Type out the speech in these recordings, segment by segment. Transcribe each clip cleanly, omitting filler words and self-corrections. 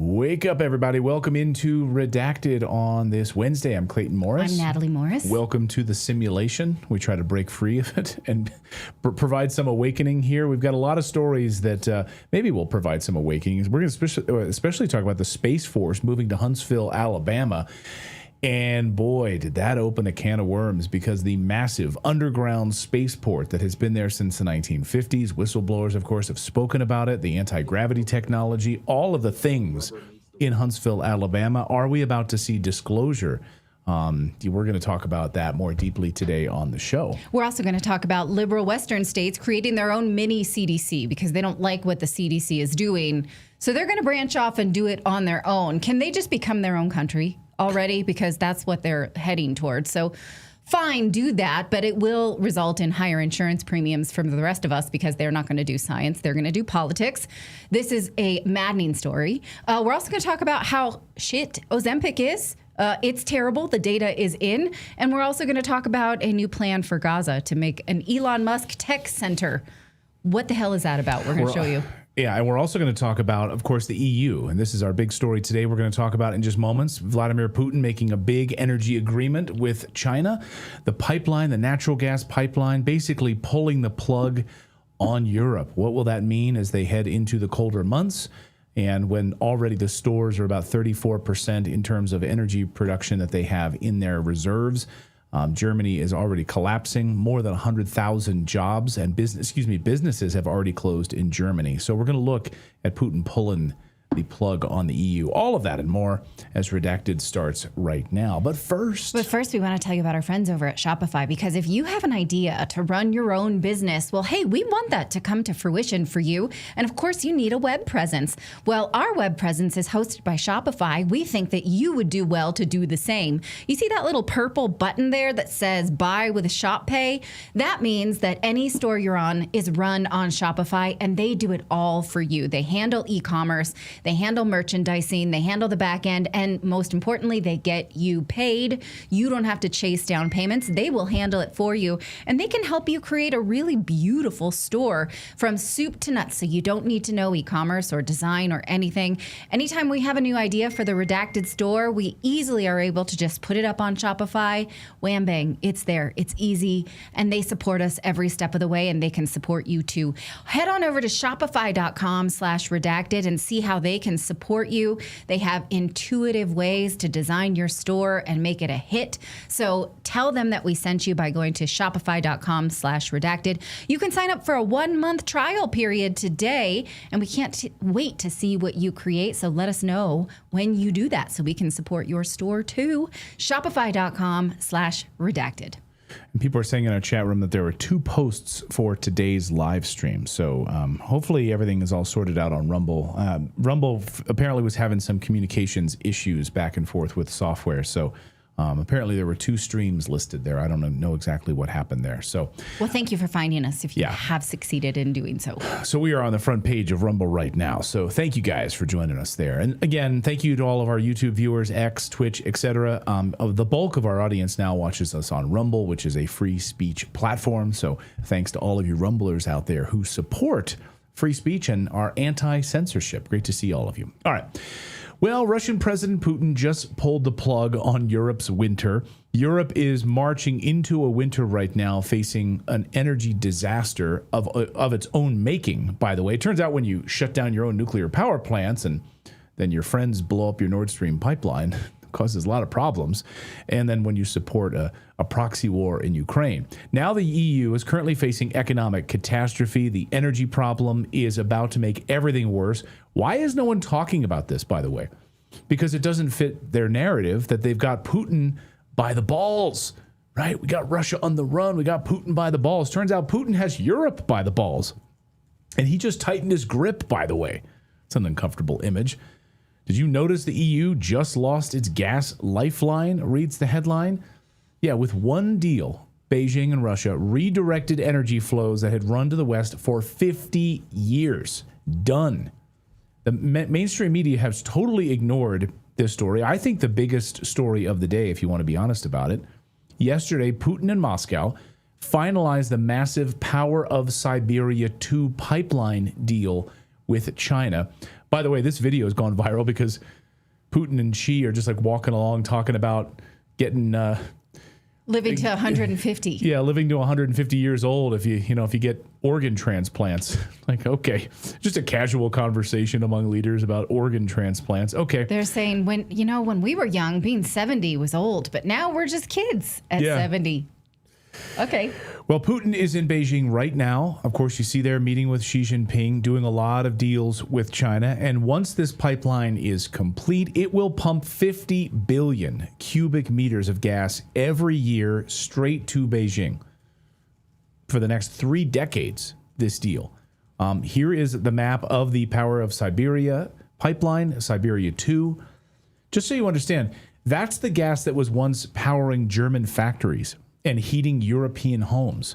Wake up, everybody. Welcome into Redacted on this Wednesday. I'm Clayton Morris. I'm Natalie Morris. Welcome to the simulation. We try to break free of it and provide some awakening here. We've got a lot of stories that maybe will provide some awakenings. We're going to especially talk about the Space Force moving to Huntsville, Alabama. And boy, did that open a can of worms, because the massive underground spaceport that has been there since the 1950s, whistleblowers, of course, have spoken about it, the anti-gravity technology, all of the things in Huntsville, Alabama. Are we about to see disclosure? We're going to talk about that more deeply today on the show. We're also going to talk about liberal Western states creating their own mini CDC because they don't like what the CDC is doing. So they're going to branch off and do it on their own. Can they just become their own country already? Because that's what they're heading towards. So fine, do that, but it will result in higher insurance premiums from the rest of us because they're not going to do science. They're going to do politics. This is a maddening story. We're also going to talk about how shit Ozempic is. It's terrible. The data is in. And we're also going to talk about a new plan for Gaza to make an Elon Musk tech center. What the hell is that about? We're going to show you. Yeah, and we're also going to talk about, of course, the EU. And this is our big story today. We're going to talk about in just moments. Vladimir Putin making a big energy agreement with China. The pipeline, the natural gas pipeline, basically pulling the plug on Europe. What will that mean as they head into the colder months? And when already the stores are about 34% in terms of energy production that they have in their reserves. Germany is already collapsing. More than 100,000 jobs and businesses have already closed in Germany. So we're going to look at Putin pulling the plug on the EU. All of that and more as Redacted starts right now. But first, we want to tell you about our friends over at Shopify, because if you have an idea to run your own business, well, hey, we want that to come to fruition for you. And of course, you need a web presence. Well, our web presence is hosted by Shopify. We think that you would do well to do the same. You see that little purple button there that says buy with Shop Pay? That means that any store you're on is run on Shopify, and they do it all for you. They handle e-commerce. They handle merchandising, they handle the back end, and most importantly, they get you paid. You don't have to chase down payments. They will handle it for you, and they can help you create a really beautiful store from soup to nuts, so you don't need to know e-commerce or design or anything. Anytime we have a new idea for the Redacted store, we easily are able to just put it up on Shopify. Wham bang, it's there. It's easy, and they support us every step of the way, and they can support you too. Head on over to shopify.com/redacted and see how they can support you. They have intuitive ways to design your store and make it a hit. So tell them that we sent you by going to shopify.com/redacted. You can sign up for a 1-month trial period today, and we can't wait to see what you create. So let us know when you do that so we can support your store too. Shopify.com/redacted. And people are saying in our chat room that there were 2 posts for today's live stream. So hopefully everything is all sorted out on Rumble. Rumble apparently was having some communications issues back and forth with software. So apparently there were 2 streams listed there. I don't know exactly what happened there. So, well, thank you for finding us if you have succeeded in doing so. So we are on the front page of Rumble right now. So thank you guys for joining us there. And again, thank you to all of our YouTube viewers, X, Twitch, etc. The bulk of our audience now watches us on Rumble, which is a free speech platform. So thanks to all of you Rumblers out there who support free speech and are anti-censorship. Great to see all of you. All right. Well, Russian President Putin just pulled the plug on Europe's winter. Europe is marching into a winter right now, facing an energy disaster of its own making, by the way. It turns out when you shut down your own nuclear power plants and then your friends blow up your Nord Stream pipeline, it causes a lot of problems. And then when you support a proxy war in Ukraine. Now the EU is currently facing economic catastrophe. The energy problem is about to make everything worse. Why is no one talking about this, by the way? Because it doesn't fit their narrative that they've got Putin by the balls, right? We got Russia on the run. We got Putin by the balls. Turns out Putin has Europe by the balls. And he just tightened his grip, by the way. It's an uncomfortable image. Did you notice the EU just lost its gas lifeline, reads the headline? Yeah, with one deal, Beijing and Russia redirected energy flows that had run to the West for 50 years. Done. The mainstream media has totally ignored this story. I think the biggest story of the day, if you want to be honest about it. Yesterday, Putin and Moscow finalized the massive Power of Siberia 2 pipeline deal with China. By the way, this video has gone viral because Putin and Xi are just like walking along talking about getting living to 150. Yeah, living to 150 years old if you get organ transplants. Like, okay, just a casual conversation among leaders about organ transplants. Okay. They're saying when we were young, being 70 was old, but now we're just kids at 70. Okay. Well, Putin is in Beijing right now. Of course, you see there meeting with Xi Jinping, doing a lot of deals with China. And once this pipeline is complete, it will pump 50 billion cubic meters of gas every year straight to Beijing for the next 3 decades, this deal. Here is the map of the Power of Siberia pipeline, Siberia 2. Just so you understand, that's the gas that was once powering German factories and heating European homes.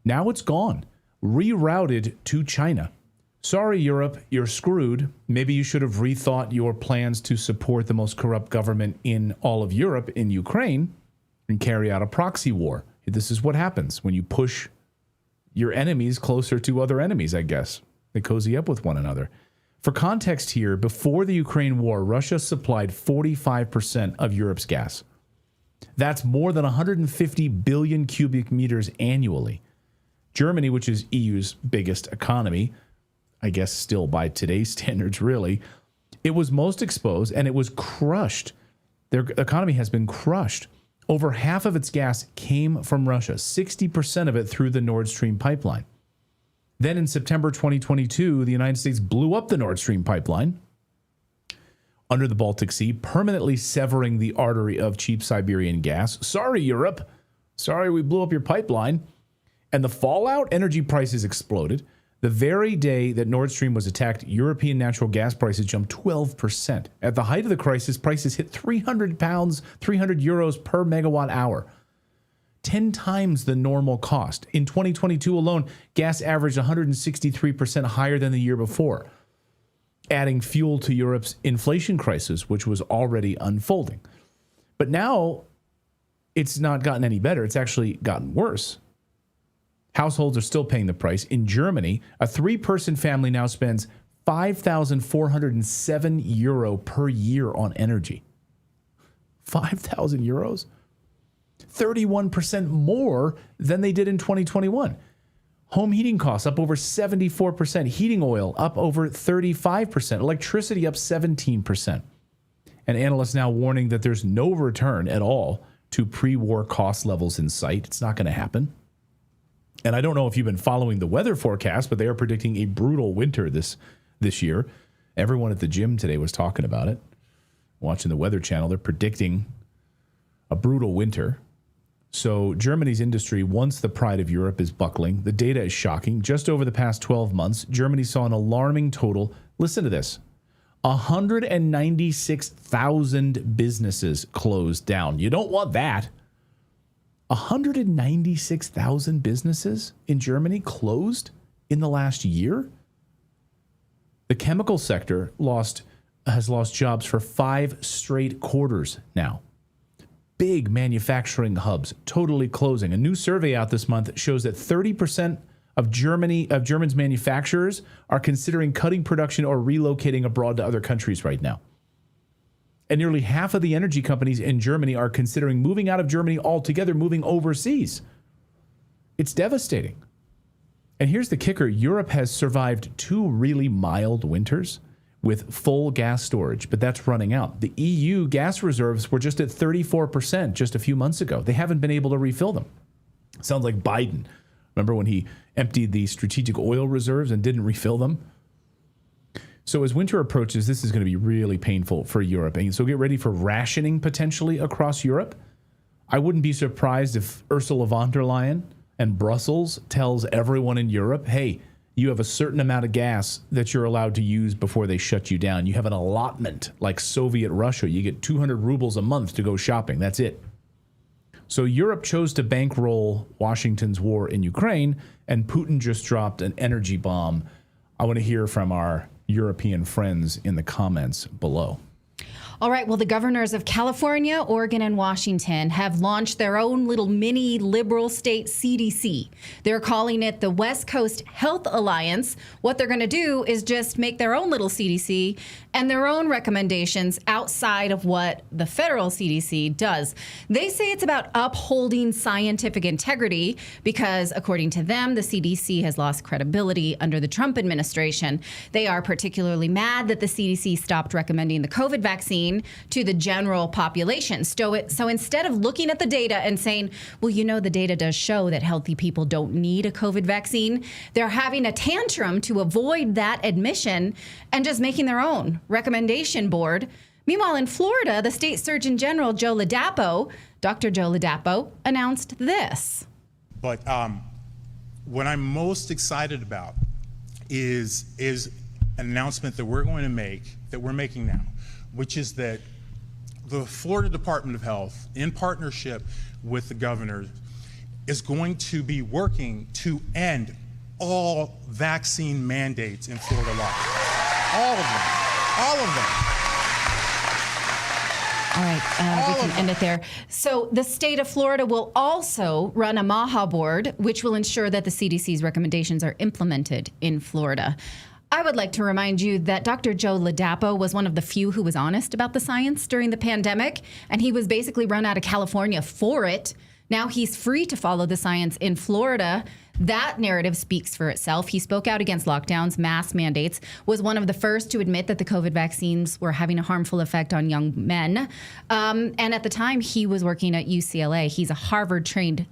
Now it's gone, rerouted to China. Sorry, Europe, you're screwed. Maybe you should have rethought your plans to support the most corrupt government in all of Europe, in Ukraine, and carry out a proxy war. This is what happens when you push your enemies closer to other enemies, I guess. They cozy up with one another. For context here, before the Ukraine war, Russia supplied 45% of Europe's gas. That's more than 150 billion cubic meters annually. Germany, which is EU's biggest economy, I guess still by today's standards, really, it was most exposed and it was crushed. Their economy has been crushed. Over half of its gas came from Russia, 60% of it through the Nord Stream pipeline. Then in September 2022, the United States blew up the Nord Stream pipeline under the Baltic Sea, permanently severing the artery of cheap Siberian gas. Sorry, Europe. Sorry, we blew up your pipeline. And the fallout, energy prices exploded. The very day that Nord Stream was attacked, European natural gas prices jumped 12%. At the height of the crisis, prices hit €300 per megawatt hour. 10 times the normal cost. In 2022 alone, gas averaged 163% higher than the year before, adding fuel to Europe's inflation crisis, which was already unfolding. But now it's not gotten any better. It's actually gotten worse. Households are still paying the price. In Germany, a 3-person family now spends €5,407 per year on energy. 5,000 euros? 31% more than they did in 2021. Home heating costs up over 74%. Heating oil up over 35%. Electricity up 17%. And analysts now warning that there's no return at all to pre-war cost levels in sight. It's not going to happen. And I don't know if you've been following the weather forecast, but they are predicting a brutal winter this year. Everyone at the gym today was talking about it. Watching the Weather Channel, they're predicting a brutal winter. So Germany's industry, once the pride of Europe, is buckling. The data is shocking. Just over the past 12 months, Germany saw an alarming total. Listen to this. 196,000 businesses closed down. You don't want that. 196,000 businesses in Germany closed in the last year. The chemical sector has lost jobs for 5 straight quarters now. Big manufacturing hubs totally closing. A new survey out this month shows that 30% of Germany's manufacturers are considering cutting production or relocating abroad to other countries right now. And nearly half of the energy companies in Germany are considering moving out of Germany altogether, moving overseas. It's devastating. And here's the kicker. Europe has survived 2 really mild winters with full gas storage, but that's running out. The EU gas reserves were just at 34% just a few months ago. They haven't been able to refill them. Sounds like Biden. Remember when he emptied the strategic oil reserves and didn't refill them? So as winter approaches, this is going to be really painful for Europe. And so get ready for rationing potentially across Europe. I wouldn't be surprised if Ursula von der Leyen and Brussels tells everyone in Europe, hey, you have a certain amount of gas that you're allowed to use before they shut you down. You have an allotment like Soviet Russia. You get 200 rubles a month to go shopping. That's it. So Europe chose to bankroll Washington's war in Ukraine, and Putin just dropped an energy bomb. I want to hear from our European friends in the comments below. All right. Well, the governors of California, Oregon, and Washington have launched their own little mini liberal state CDC. They're calling it the West Coast Health Alliance. What they're going to do is just make their own little CDC and their own recommendations outside of what the federal CDC does. They say it's about upholding scientific integrity because, according to them, the CDC has lost credibility under the Trump administration. They are particularly mad that the CDC stopped recommending the COVID vaccine to the general population. So instead of looking at the data and saying, well, you know, the data does show that healthy people don't need a COVID vaccine, they're having a tantrum to avoid that admission and just making their own recommendation board. Meanwhile, in Florida, the state Surgeon General, Dr. Joe Ladapo, announced this. But what I'm most excited about is an announcement that we're making now, which is that the Florida Department of Health, in partnership with the governor, is going to be working to end all vaccine mandates in Florida law. All of them. All of them. All right, we can end it there. So the state of Florida will also run a MAHA board, which will ensure that the CDC's recommendations are implemented in Florida. I would like to remind you that Dr. Joe Ladapo was one of the few who was honest about the science during the pandemic, and he was basically run out of California for it. Now he's free to follow the science in Florida. That narrative speaks for itself. He spoke out against lockdowns, mask mandates, was one of the first to admit that the COVID vaccines were having a harmful effect on young men. And at the time, he was working at UCLA. He's a Harvard-trained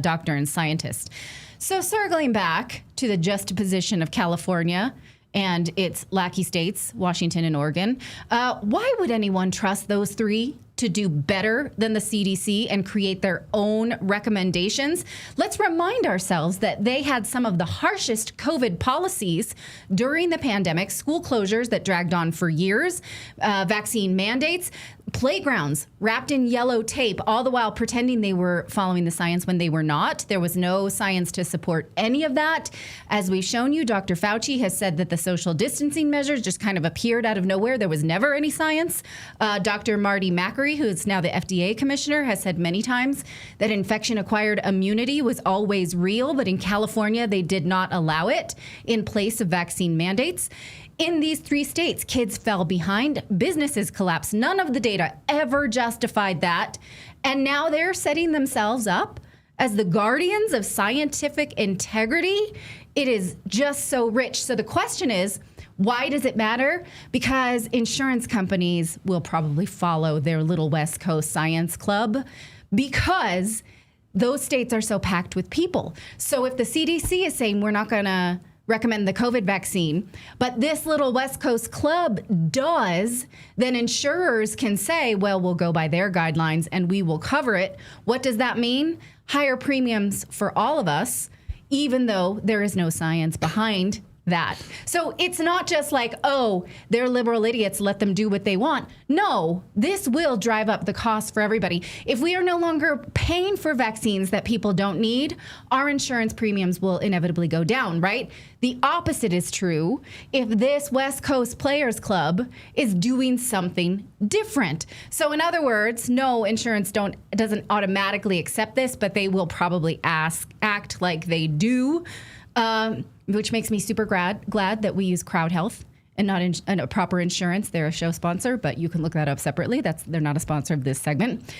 doctor and scientist. So circling back to the juxtaposition of California and its lackey states, Washington and Oregon, why would anyone trust those three to do better than the CDC and create their own recommendations? Let's remind ourselves that they had some of the harshest COVID policies during the pandemic, school closures that dragged on for years, vaccine mandates, playgrounds wrapped in yellow tape, all the while pretending they were following the science when they were not. There was no science to support any of that. As we've shown you, Dr. Fauci has said that the social distancing measures just kind of appeared out of nowhere. There was never any science. Dr. Marty Makary, who is now the FDA commissioner, has said many times that infection-acquired immunity was always real, but in California, they did not allow it in place of vaccine mandates. In these three states, kids fell behind, businesses collapsed. None of the data ever justified that. And now they're setting themselves up as the guardians of scientific integrity. It is just so rich. So the question is, why does it matter? Because insurance companies will probably follow their little West Coast science club because those states are so packed with people. So if the CDC is saying we're not going to recommend the COVID vaccine, but this little West Coast club does, then insurers can say, well, we'll go by their guidelines and we will cover it. What does that mean? Higher premiums for all of us, even though there is no science behind that. So it's not just like, oh, they're liberal idiots, let them do what they want. No, this will drive up the cost for everybody. If we are no longer paying for vaccines that people don't need, our insurance premiums will inevitably go down, right? The opposite is true if this West Coast Players Club is doing something different. So in other words, no, insurance doesn't automatically accept this, but they will probably act like they do. Which makes me super glad that we use Crowd Health and not a proper insurance. They're a show sponsor, but you can look that up separately. They're not a sponsor of this segment.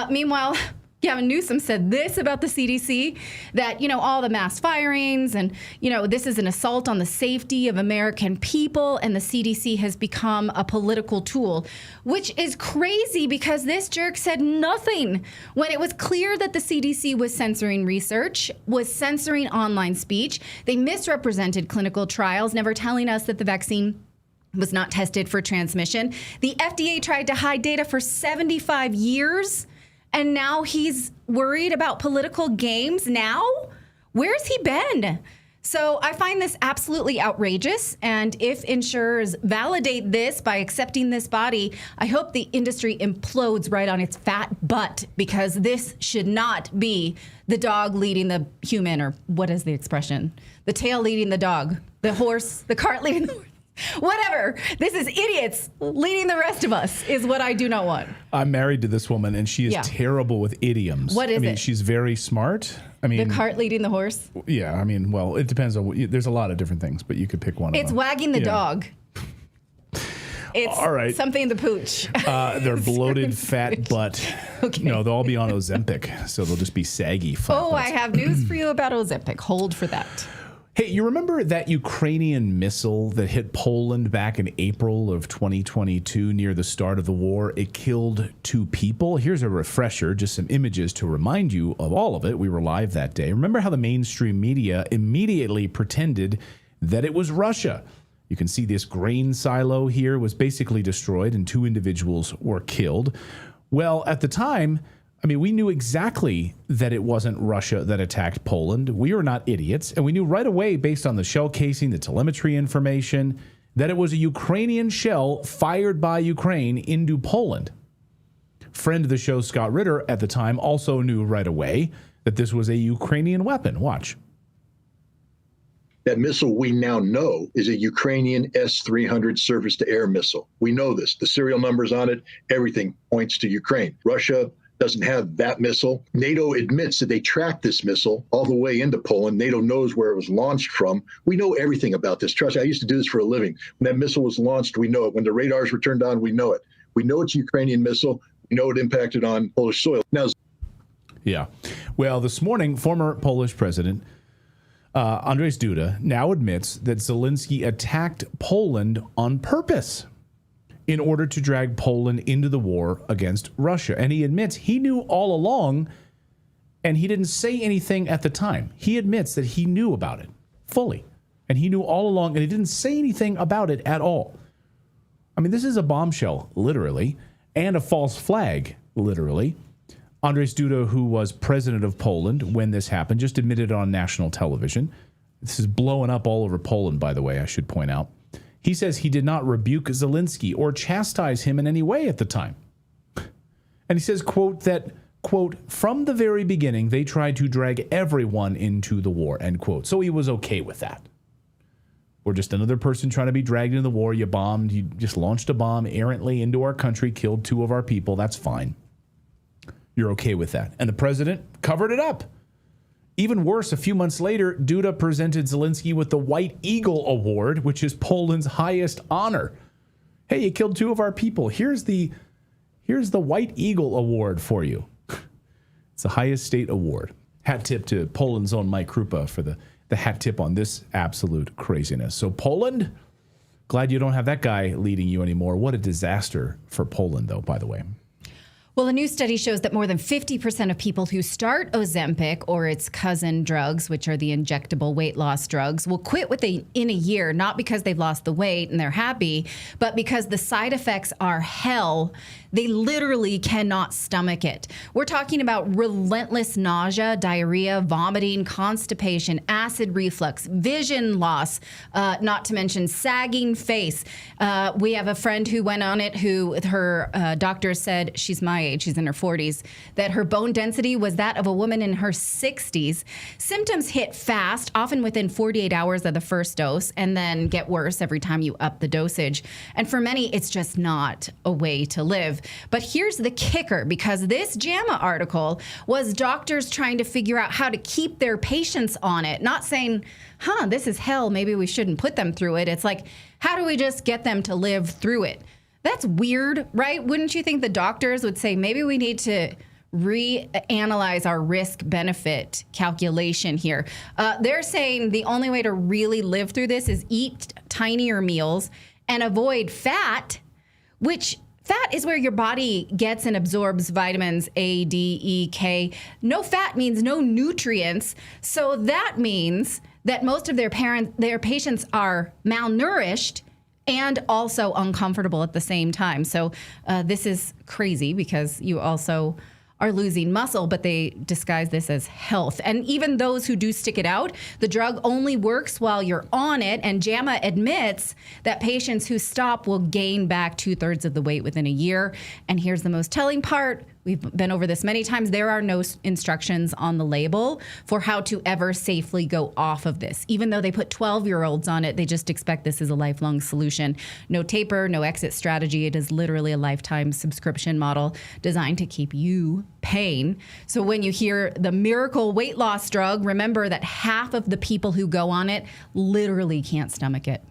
Meanwhile, Gavin Newsom said this about the CDC, that, all the mass firings and, this is an assault on the safety of American people, and the CDC has become a political tool, which is crazy because this jerk said nothing when it was clear that the CDC was censoring research, was censoring online speech. They misrepresented clinical trials, never telling us that the vaccine was not tested for transmission. The FDA tried to hide data for 75 years. And now he's worried about political games now? Where's he been? So I find this absolutely outrageous. And if insurers validate this by accepting this body, I hope the industry implodes right on its fat butt, because this should not be the dog leading the human, or what is the expression? The tail leading the dog, the horse, the cart leading the horse. Whatever. This is idiots leading the rest of us is what I do not want. I'm married to this woman, and she is Yeah. terrible with idioms. What is I mean, it? she's very smart. I mean, The cart leading the horse. yeah. I mean, well, it depends on. There's a lot of different things, but you could pick one. It's of them. wagging the Yeah. dog. It's All right. something in the pooch. Their bloated fat butt. Okay. No, they'll all be on Ozempic, so they'll just be saggy. Fat Oh, butts. I have news for you about Ozempic. Hold for that. Hey, you remember that Ukrainian missile that hit Poland back in April of 2022 near the start of the war? It killed 2 people. Here's a refresher, just some images to remind you of all of it. We were live that day. Remember how the mainstream media immediately pretended that it was Russia? You can see this grain silo here was basically destroyed and 2 individuals were killed. Well, at the time, I mean, we knew exactly that it wasn't Russia that attacked Poland. We were not idiots. And we knew right away, based on the shell casing, the telemetry information, that it was a Ukrainian shell fired by Ukraine into Poland. Friend of the show, Scott Ritter, at the time also knew right away that this was a Ukrainian weapon. Watch. That missile we now know is a Ukrainian S-300 surface-to-air missile. We know this. The serial numbers on it, everything points to Ukraine. Russia doesn't have that missile. NATO admits that they tracked this missile all the way into Poland. NATO knows where it was launched from. We know everything about this. Trust me, I used to do this for a living. When that missile was launched, we know it. When the radars were turned on, we know it. We know it's a Ukrainian missile. We know it impacted on Polish soil. Now, Yeah. Well, this morning, former Polish president Andrzej Duda now admits that Zelensky attacked Poland on purpose in order to drag Poland into the war against Russia. And he admits he knew all along, and he didn't say anything at the time. He admits that he knew about it fully, and he knew all along, and he didn't say anything about it at all. I mean, this is a bombshell, literally, and a false flag, literally. Andrzej Duda, who was president of Poland when this happened, just admitted on national television. This is blowing up all over Poland, by the way, I should point out. He says he did not rebuke Zelensky or chastise him in any way at the time. And he says, quote, that, quote, from the very beginning, they tried to drag everyone into the war, end quote. So he was okay with that. Or just another person trying to be dragged into the war. You bombed, you just launched a bomb errantly into our country, killed 2 of our people. That's fine. You're okay with that. And the president covered it up. Even worse, a few months later, Duda presented Zelensky with the White Eagle Award, which is Poland's highest honor. Hey, you killed 2 of our people. Here's the White Eagle Award for you. It's the highest state award. Hat tip to Poland's own Mike Krupa for the hat tip on this absolute craziness. So Poland, glad you don't have that guy leading you anymore. What a disaster for Poland, though, by the way. Well, a new study shows that more than 50% of people who start Ozempic or its cousin drugs, which are the injectable weight loss drugs, will quit in a year, not because they've lost the weight and they're happy, but because the side effects are hell. They literally cannot stomach it. We're talking about relentless nausea, diarrhea, vomiting, constipation, acid reflux, vision loss, not to mention sagging face. We have a friend who went on it who her doctor said, she's my age, she's in her 40s, that her bone density was that of a woman in her 60s. Symptoms hit fast, often within 48 hours of the first dose, and then get worse every time you up the dosage. And for many, it's just not a way to live. But here's the kicker, because this JAMA article was doctors trying to figure out how to keep their patients on it, not saying, this is hell, maybe we shouldn't put them through it. It's like, how do we just get them to live through it? That's weird, right? Wouldn't you think the doctors would say, maybe we need to reanalyze our risk-benefit calculation here? They're saying the only way to really live through this is eat tinier meals and avoid fat, which fat is where your body gets and absorbs vitamins A, D, E, K. No fat means no nutrients. So that means that most of their patients are malnourished and also uncomfortable at the same time. So this is crazy because you also are losing muscle, but they disguise this as health. And even those who do stick it out, the drug only works while you're on it. And JAMA admits that patients who stop will gain back 2/3 of the weight within a year. And here's the most telling part. We've been over this many times. There are no instructions on the label for how to ever safely go off of this. Even though they put 12-year-olds on it, they just expect this is a lifelong solution. No taper, no exit strategy. It is literally a lifetime subscription model designed to keep you paying. So when you hear the miracle weight loss drug, remember that half of the people who go on it literally can't stomach it.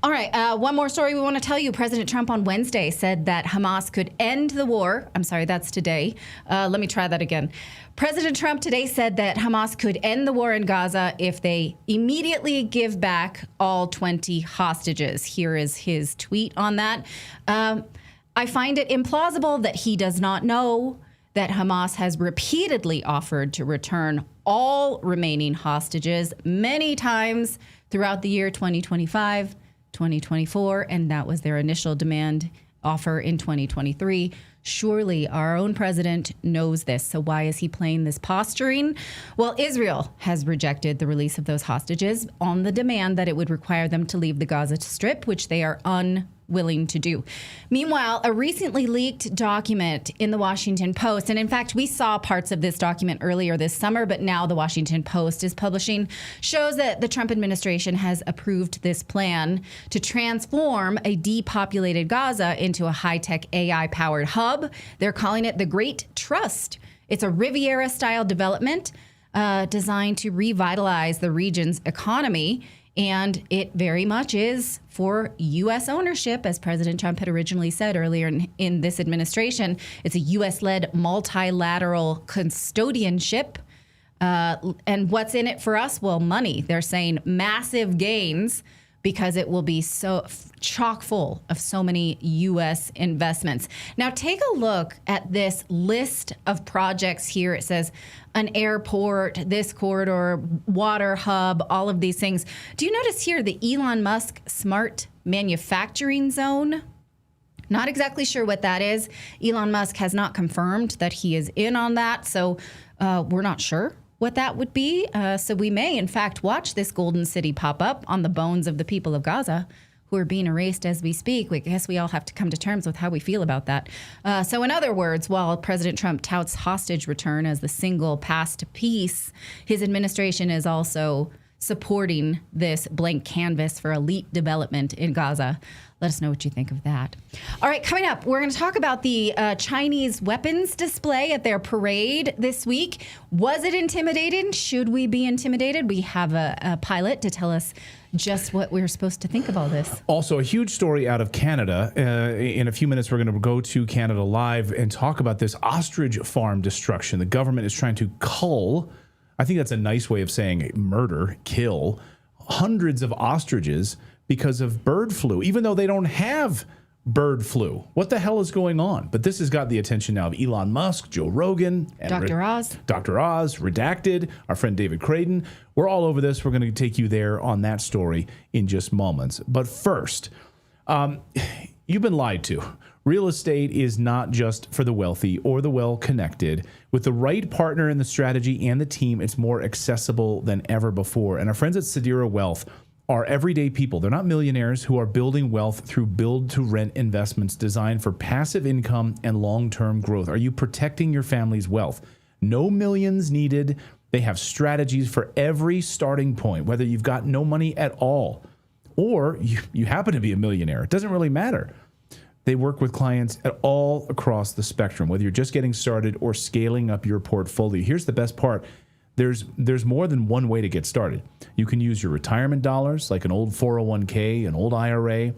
All right, one more story we want to tell you. President Trump on Wednesday said that Hamas could end the war. I'm sorry, that's today. Let me try that again. President Trump today said that Hamas could end the war in Gaza if they immediately give back all 20 hostages. Here is his tweet on that. I find it implausible that he does not know that Hamas has repeatedly offered to return all remaining hostages many times throughout the year 2025. 2024, and that was their initial demand offer in 2023. Surely our own president knows this. So why is he playing this posturing? Well, Israel has rejected the release of those hostages on the demand that it would require them to leave the Gaza Strip, which they are unwilling to do. Meanwhile, a recently leaked document in the Washington Post, and in fact, we saw parts of this document earlier this summer, but now the Washington Post is publishing, shows that the Trump administration has approved this plan to transform a depopulated Gaza into a high-tech AI-powered hub. They're calling it the Great Trust. It's a Riviera-style development designed to revitalize the region's economy. And it very much is for U.S. ownership, as President Trump had originally said earlier in this administration. It's a U.S.-led multilateral custodianship. And what's in it for us? Well, money. They're saying massive gains because it will be so chock full of so many U.S. investments. Now, take a look at this list of projects here. It says an airport, this corridor, water hub, all of these things. Do you notice here the Elon Musk Smart Manufacturing Zone? Not exactly sure what that is. Elon Musk has not confirmed that he is in on that, so we're not sure what that would be. So we may, in fact, watch this golden city pop up on the bones of the people of Gaza who are being erased as we speak. I guess we all have to come to terms with how we feel about that. So in other words, while President Trump touts hostage return as the single path to peace, his administration is also supporting this blank canvas for elite development in Gaza. Let us know what you think of that. All right, coming up, we're going to talk about the Chinese weapons display at their parade this week. Was it intimidating? Should we be intimidated? We have a pilot to tell us just what we're supposed to think of all this. Also, a huge story out of Canada. In a few minutes, we're going to go to Canada Live and talk about this ostrich farm destruction. The government is trying to cull, I think that's a nice way of saying murder, kill, hundreds of ostriches because of bird flu, even though they don't have bird flu. What the hell is going on? But this has got the attention now of Elon Musk, Joe Rogan, and Dr. Oz, Redacted, our friend David Creighton. We're all over this. We're going to take you there on that story in just moments. But first, you've been lied to. Real estate is not just for the wealthy or the well-connected. With the right partner in the strategy and the team, it's more accessible than ever before. And our friends at Sedera Wealth are everyday people. They're not millionaires who are building wealth through build-to-rent investments designed for passive income and long-term growth. Are you protecting your family's wealth? No millions needed. They have strategies for every starting point, whether you've got no money at all or you happen to be a millionaire. It doesn't really matter. They work with clients at all across the spectrum, whether you're just getting started or scaling up your portfolio. Here's the best part. There's more than one way to get started. You can use your retirement dollars, like an old 401k, an old IRA.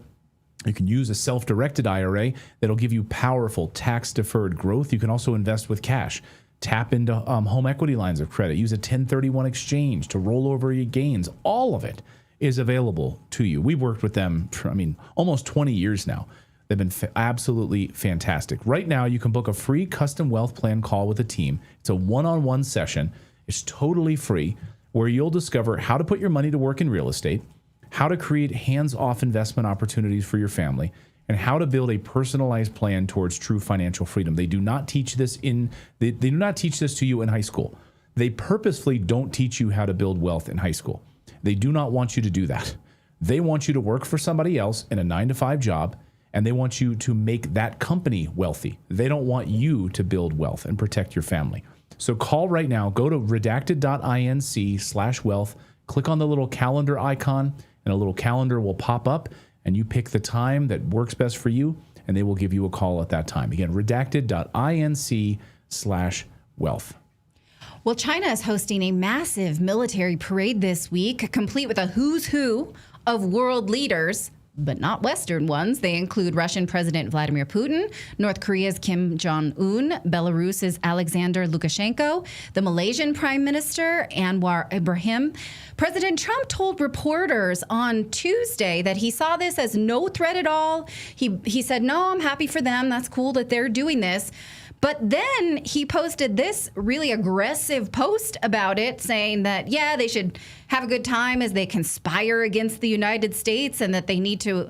You can use a self-directed IRA that'll give you powerful tax-deferred growth. You can also invest with cash. Tap into home equity lines of credit. Use a 1031 exchange to roll over your gains. All of it is available to you. We've worked with them for, almost 20 years now. They've been absolutely fantastic. Right now, you can book a free custom wealth plan call with a team. It's a one-on-one session. It's totally free, where you'll discover how to put your money to work in real estate, how to create hands-off investment opportunities for your family, and how to build a personalized plan towards true financial freedom. They do not teach this they do not teach this to you in high school. They purposefully don't teach you how to build wealth in high school. They do not want you to do that. They want you to work for somebody else in a 9-to-5 job and they want you to make that company wealthy. They don't want you to build wealth and protect your family. So call right now. Go to redacted.inc/wealth. Click on the little calendar icon, and a little calendar will pop up, and you pick the time that works best for you, and they will give you a call at that time. Again, redacted.inc/wealth. Well, China is hosting a massive military parade this week, complete with a who's who of world leaders, but not Western ones. They include Russian President Vladimir Putin, North Korea's Kim Jong-un, Belarus's Alexander Lukashenko, the Malaysian Prime Minister Anwar Ibrahim. President Trump told reporters on Tuesday that he saw this as no threat at all. He said, no, I'm happy for them. That's cool that they're doing this. But then he posted this really aggressive post about it, saying that, yeah, they should have a good time as they conspire against the United States, and that they need to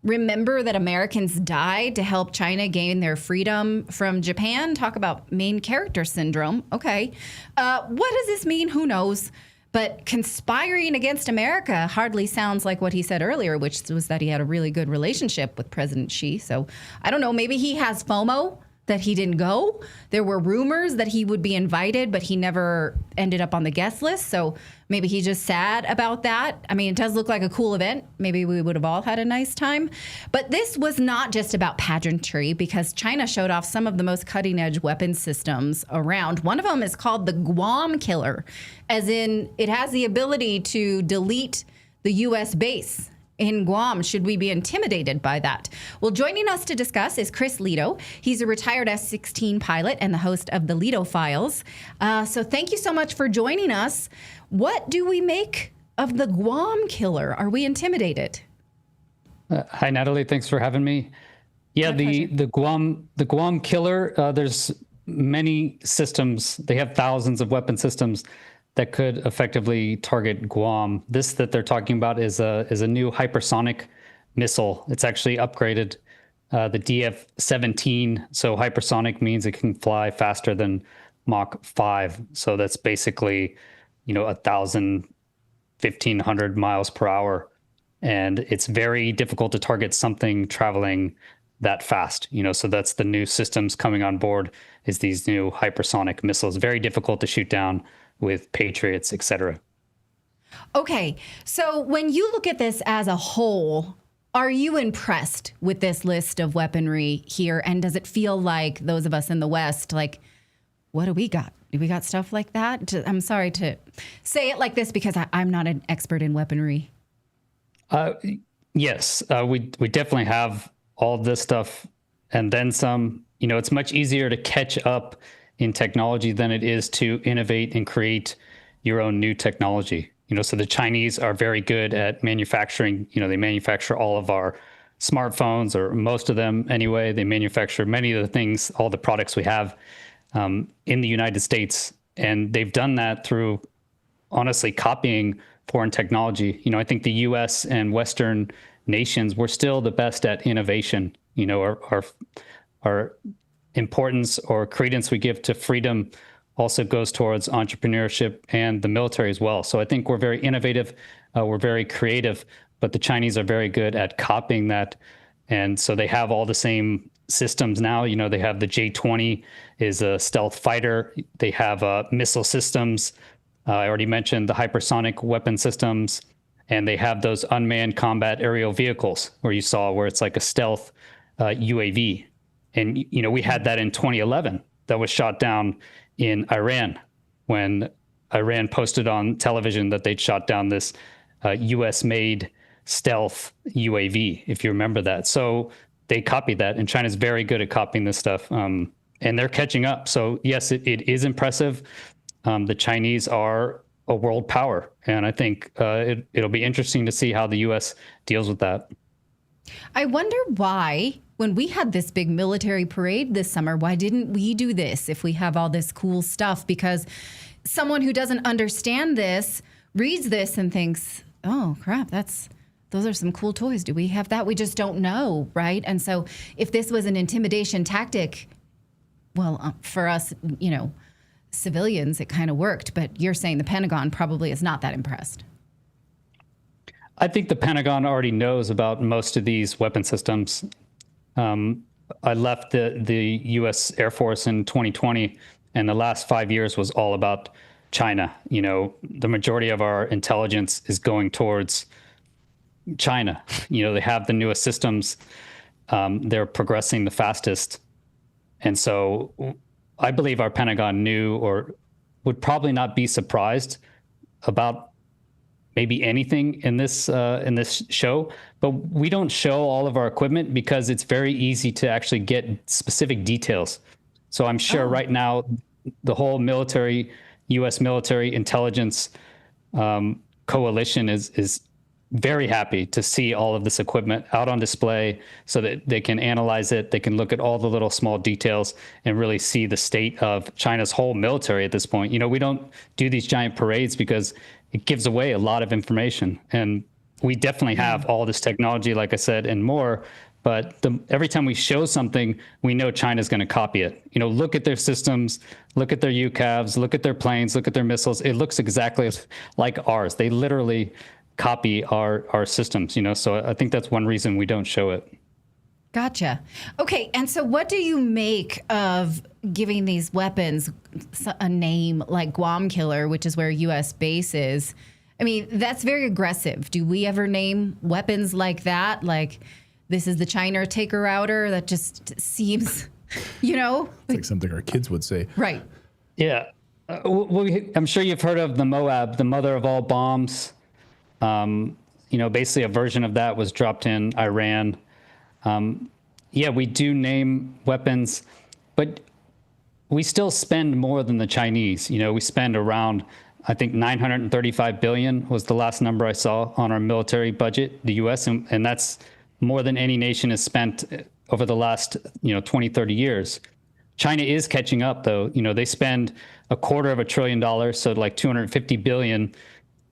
remember that Americans died to help China gain their freedom from Japan. Talk about main character syndrome. Okay. What does this mean? Who knows? But conspiring against America hardly sounds like what he said earlier, which was that he had a really good relationship with President Xi. So I don't know. Maybe he has FOMO that he didn't go. There were rumors that he would be invited, but he never ended up on the guest list. So maybe he's just sad about that. I mean, it does look like a cool event. Maybe we would have all had a nice time. But this was not just about pageantry, because China showed off some of the most cutting edge weapon systems around. One of them is called the Guam Killer, as in it has the ability to delete the U.S. base in Guam. Should we be intimidated by that? Well, joining us to discuss is Chris Lito. He's a retired F-16 pilot and the host of the Lito Files. So thank you so much for joining us. What do we make of the Guam Killer? Are we intimidated? Hi, Natalie. Thanks for having me. Yeah, the Guam Killer, there's many systems. They have thousands of weapon systems that could effectively target Guam. This that they're talking about is a new hypersonic missile. It's actually upgraded, the DF-17. So hypersonic means it can fly faster than Mach 5. So that's basically, 1,000, 1,500 miles per hour. And it's very difficult to target something traveling that fast. So that's the new systems coming on board, is these new hypersonic missiles. Very difficult to shoot down with Patriots, et cetera. Okay, so when you look at this as a whole, are you impressed with this list of weaponry here? And does it feel like those of us in the West, like, what do we got? Do we got stuff like that? I'm sorry to say it like this because I'm not an expert in weaponry. Yes, we definitely have all this stuff and then some. It's much easier to catch up in technology than it is to innovate and create your own new technology. So the Chinese are very good at manufacturing. They manufacture all of our smartphones, or most of them anyway. They manufacture many of the things, all the products we have in the United States. And they've done that through, honestly, copying foreign technology. I think the US and Western nations, we're still the best at innovation. Our importance or credence we give to freedom also goes towards entrepreneurship and the military as well. So I think we're very innovative, we're very creative, but the Chinese are very good at copying that. And so they have all the same systems now. They have the J-20 is a stealth fighter. They have missile systems. I already mentioned the hypersonic weapon systems, and they have those unmanned combat aerial vehicles where it's like a stealth UAV. And, we had that in 2011 that was shot down in Iran when Iran posted on television that they'd shot down this US-made stealth UAV, if you remember that. So they copied that, and China's very good at copying this stuff, and they're catching up. So, yes, it is impressive. The Chinese are a world power, and I think it'll be interesting to see how the U.S. deals with that. I wonder why, when we had this big military parade this summer, why didn't we do this if we have all this cool stuff? Because someone who doesn't understand this reads this and thinks, oh, crap, those are some cool toys. Do we have that? We just don't know, right? And so if this was an intimidation tactic, well, for us, civilians, it kind of worked. But you're saying the Pentagon probably is not that impressed. I think the Pentagon already knows about most of these weapon systems. I left the U.S. Air Force in 2020, and the last 5 years was all about China. You know, the majority of our intelligence is going towards China. You know, they have the newest systems. They're progressing the fastest. And so I believe our Pentagon knew or would probably not be surprised about maybe anything in this show, but we don't show all of our equipment because it's very easy to actually get specific details. So I'm sure right now the whole U.S. military intelligence coalition is very happy to see all of this equipment out on display so that they can analyze it. They can look at all the little small details and really see the state of China's whole military at this point. You know, we don't do these giant parades because it gives away a lot of information. And we definitely have all this technology, like I said, and more. But every time we show something, we know China's going to copy it. You know, look at their systems, look at their UCAVs, look at their planes, look at their missiles. It looks exactly like ours. They literally copy our systems, you know, so I think that's one reason we don't show it. Gotcha. Okay, and so what do you make of giving these weapons a name like Guam Killer, which is where U.S. base is? I mean, that's very aggressive. Do we ever name weapons like that? Like, this is the China taker outer? That just seems, you know? It's like something our kids would say. Right. Yeah. I'm sure you've heard of the Moab, the mother of all bombs. You know, basically a version of that was dropped in Iran. Yeah, we do name weapons, but we still spend more than the Chinese. You know, we spend around, I think, $935 billion was the last number I saw on our military budget, the U.S., and that's more than any nation has spent over the last, 20, 30 years. China is catching up, though. You know, they spend $250 billion, so like $250 billion,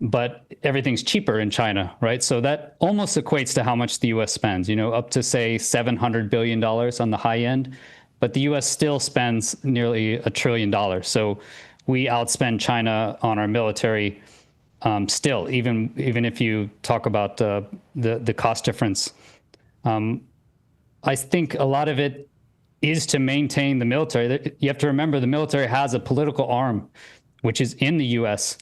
but everything's cheaper in China, right? So that almost equates to how much the U.S. spends, up to, say, $700 billion on the high end. But the U.S. still spends nearly $1 trillion. So we outspend China on our military still, even if you talk about the cost difference. I think a lot of it is to maintain the military. You have to remember the military has a political arm, which is in the U.S.,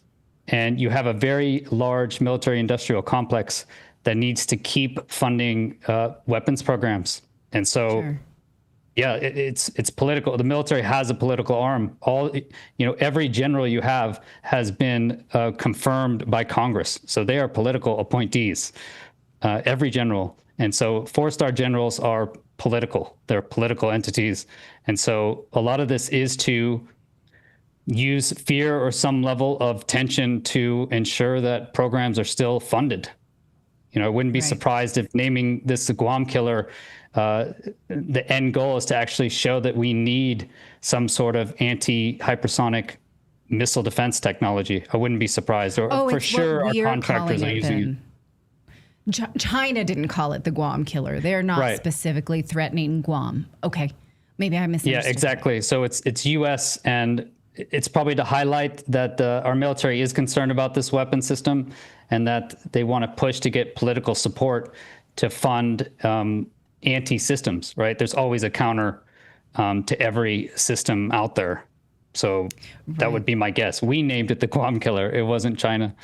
and you have a very large military industrial complex that needs to keep funding weapons programs. And so, sure. Yeah, it's political. The military has a political arm. Every general you have has been confirmed by Congress. So they are political appointees, every general. And so 4-star generals are political. They're political entities. And so a lot of this is to use fear or some level of tension to ensure that programs are still funded. I wouldn't be surprised if naming this the Guam Killer, the end goal is to actually show that we need some sort of anti-hypersonic missile defense technology. I wouldn't be surprised. Or for sure our contractors are using it. China didn't call it the Guam Killer. They're not specifically threatening Guam. Okay. Maybe I misunderstood. Yeah, exactly. So it's U.S. and it's probably to highlight that our military is concerned about this weapon system and that they want to push to get political support to fund anti-systems, right? There's always a counter to every system out there. So that would be my guess. We named it the Guam Killer. It wasn't China.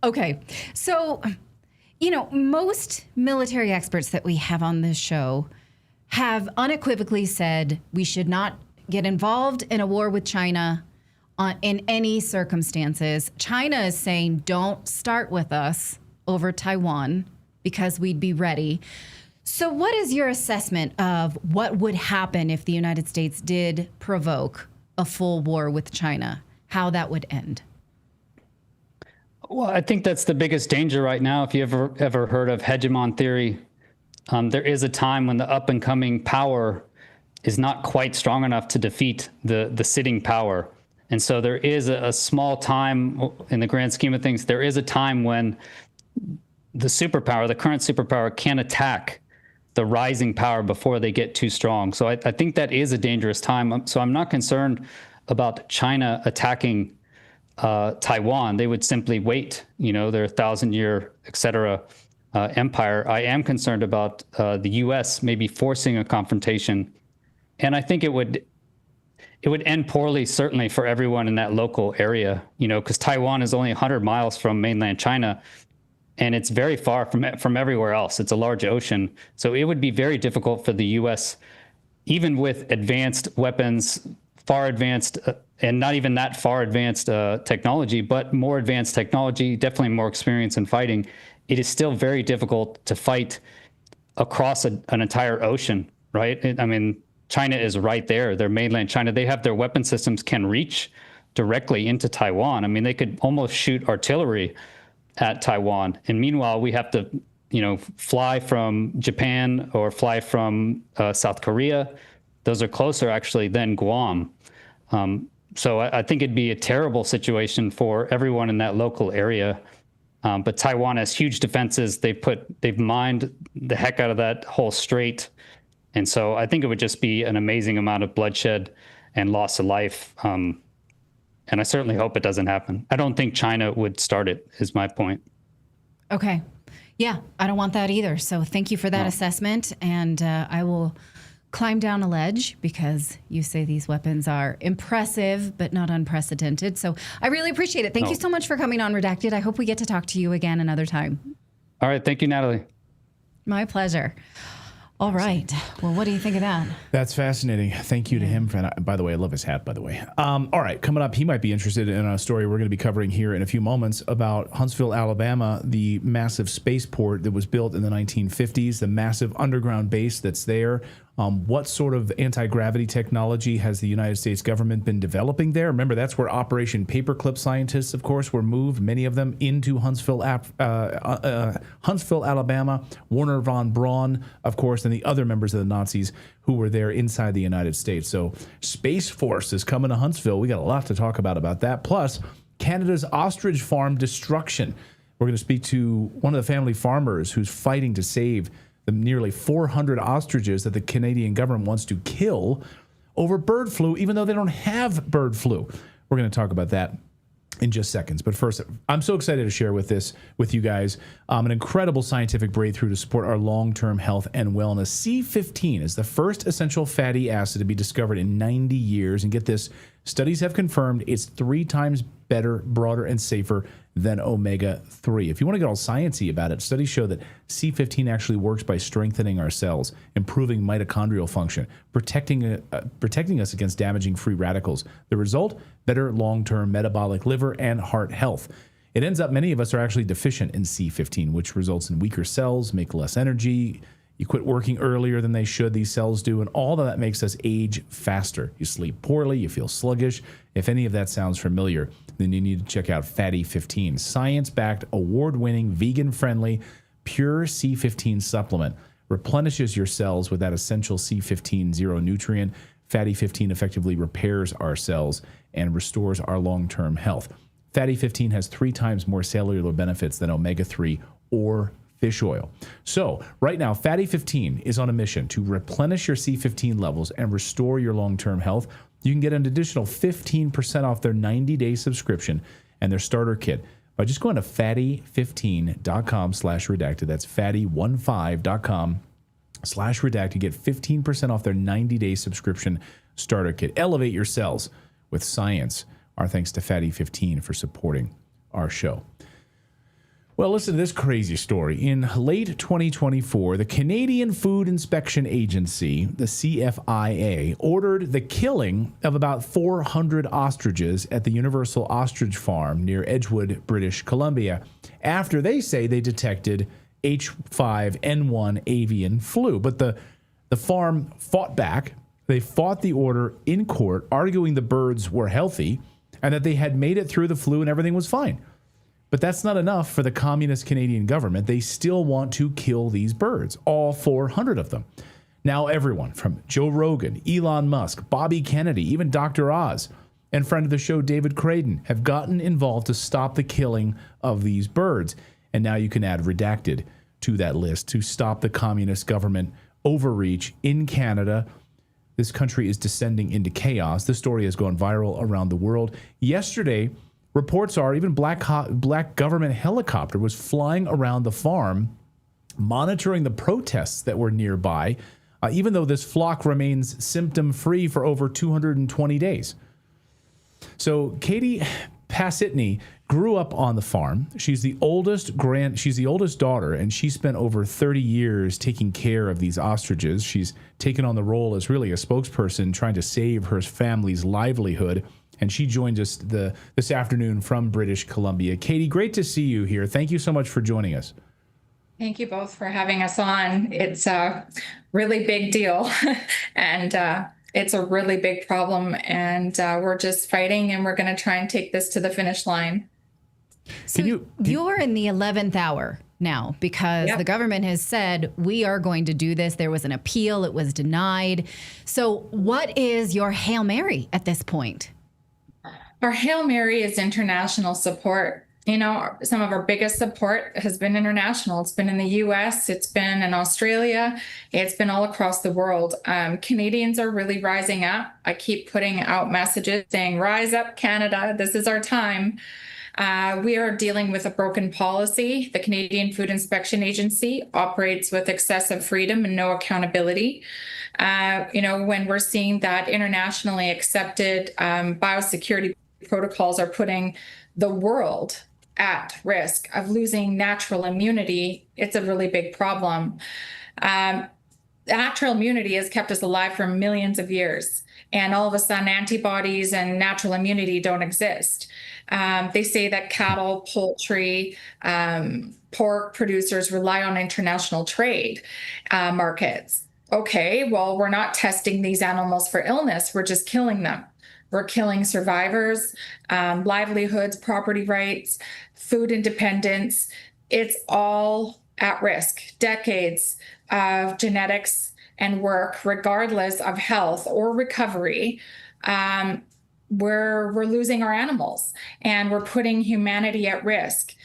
Okay. So, most military experts that we have on this show have unequivocally said we should not get involved in a war with China in any circumstances. China is saying don't start with us over Taiwan because we'd be ready. So what is your assessment of what would happen if the United States did provoke a full war with China? How that would end? Well, I think that's the biggest danger right now. If you ever heard of hegemon theory, there is a time when the up and coming power is not quite strong enough to defeat the sitting power. And so there is a small time in the grand scheme of things. There is a time when the current superpower can attack the rising power before they get too strong. So I think that is a dangerous time. So I'm not concerned about China attacking Taiwan. They would simply wait, their 1,000-year, et cetera, empire, I am concerned about the U.S. maybe forcing a confrontation, and I think it would end poorly, certainly for everyone in that local area. Because Taiwan is only 100 miles from mainland China, and it's very far from everywhere else. It's a large ocean, so it would be very difficult for the U.S., even with advanced weapons, far advanced, and not even that far advanced technology, but more advanced technology, definitely more experience in fighting. It is still very difficult to fight across an entire ocean, right? I mean, China is right there. They're mainland China. They have their weapon systems can reach directly into Taiwan. I mean, they could almost shoot artillery at Taiwan. And meanwhile, we have to, fly from Japan or fly from South Korea. Those are closer actually than Guam. So I think it'd be a terrible situation for everyone in that local area. But Taiwan has huge defenses. They've mined the heck out of that whole strait. And so I think it would just be an amazing amount of bloodshed and loss of life. And I certainly hope it doesn't happen. I don't think China would start it, is my point. Okay. Yeah, I don't want that either. So thank you for that assessment. And I will climb down a ledge because you say these weapons are impressive, but not unprecedented. So I really appreciate it. Thank you so much for coming on Redacted. I hope we get to talk to you again another time. All right. Thank you, Natalie. My pleasure. All right. Well, what do you think of that? That's fascinating. Thank you to him. By the way, I love his hat, by the way. All right. Coming up, he might be interested in a story we're going to be covering here in a few moments about Huntsville, Alabama, the massive spaceport that was built in the 1950s, the massive underground base that's there. What sort of anti-gravity technology has the United States government been developing there? Remember, that's where Operation Paperclip scientists, of course, were moved, many of them into Huntsville, Alabama. Werner von Braun, of course, and the other members of the Nazis who were there inside the United States. So Space Force is coming to Huntsville. We got a lot to talk about that. Plus, Canada's ostrich farm destruction. We're going to speak to one of the family farmers who's fighting to save the nearly 400 ostriches that the Canadian government wants to kill over bird flu, even though they don't have bird flu. We're going to talk about that in just seconds. But first, I'm so excited to share with you guys an incredible scientific breakthrough to support our long-term health and wellness. C15 is the first essential fatty acid to be discovered in 90 years. And get this, studies have confirmed it's 3 times better, broader, and safer than omega-3. If you want to get all sciencey about it, studies show that C15 actually works by strengthening our cells, improving mitochondrial function, protecting us against damaging free radicals. The result, better long-term metabolic, liver, and heart health. It ends up many of us are actually deficient in C15, which results in weaker cells, make less energy. You quit working earlier than they should, these cells do, and all of that makes us age faster. You sleep poorly, you feel sluggish. If any of that sounds familiar, then you need to check out Fatty 15, science-backed, award-winning, vegan-friendly, pure C15 supplement. Replenishes your cells with that essential C15 zero nutrient. Fatty 15 effectively repairs our cells and restores our long-term health. Fatty 15 has 3 times more cellular benefits than omega-3 or fish oil. So right now, Fatty 15 is on a mission to replenish your C15 levels and restore your long-term health. You can get an additional 15% off their 90-day subscription and their starter kit by just going to fatty15.com/redacted. That's fatty15.com/redacted. Get 15% off their 90-day subscription starter kit. Elevate your cells with science. Our thanks to Fatty 15 for supporting our show. Well, listen to this crazy story. In late 2024, the Canadian Food Inspection Agency, the CFIA, ordered the killing of about 400 ostriches at the Universal Ostrich Farm near Edgewood, British Columbia, after they say they detected H5N1 avian flu. But the farm fought back. They fought the order in court, arguing the birds were healthy and that they had made it through the flu and everything was fine. But that's not enough for the communist Canadian government. They still want to kill these birds, all 400 of them. Now everyone from Joe Rogan, Elon Musk, Bobby Kennedy, even Dr. Oz, and friend of the show David Craden have gotten involved to stop the killing of these birds. And now you can add Redacted to that list to stop the communist government overreach in Canada. This country is descending into chaos. This story has gone viral around the world. Yesterday, reports are even black government helicopter was flying around the farm monitoring the protests that were nearby, even though this flock remains symptom-free for over 220 days. So Katie Pasitny grew up on the farm. She's the oldest daughter, and she spent over 30 years taking care of these ostriches. She's taken on the role as really a spokesperson trying to save her family's livelihood. And she joined us this afternoon from British Columbia. Katie, great to see you here. Thank you so much for joining us. Thank you both for having us on. It's a really big deal, and it's a really big problem, and we're just fighting, and we're going to try and take this to the finish line. So you're in the 11th hour now because the government has said we are going to do this. There was an appeal. It was denied. So what is your Hail Mary at this point? Our Hail Mary is international support. You know, some of our biggest support has been international. It's been in the US, it's been in Australia, it's been all across the world. Canadians are really rising up. I keep putting out messages saying, rise up, Canada, this is our time. We are dealing with a broken policy. The Canadian Food Inspection Agency operates with excessive freedom and no accountability. When we're seeing that internationally accepted biosecurity protocols are putting the world at risk of losing natural immunity, it's a really big problem. Natural immunity has kept us alive for millions of years, and all of a sudden antibodies and natural immunity don't exist. They say that cattle, poultry, pork producers rely on international trade markets. Okay, well, we're not testing these animals for illness, we're just killing them. We're killing survivors, livelihoods, property rights, food independence. It's all at risk. Decades of genetics and work, regardless of health or recovery, we're losing our animals and we're putting humanity at risk.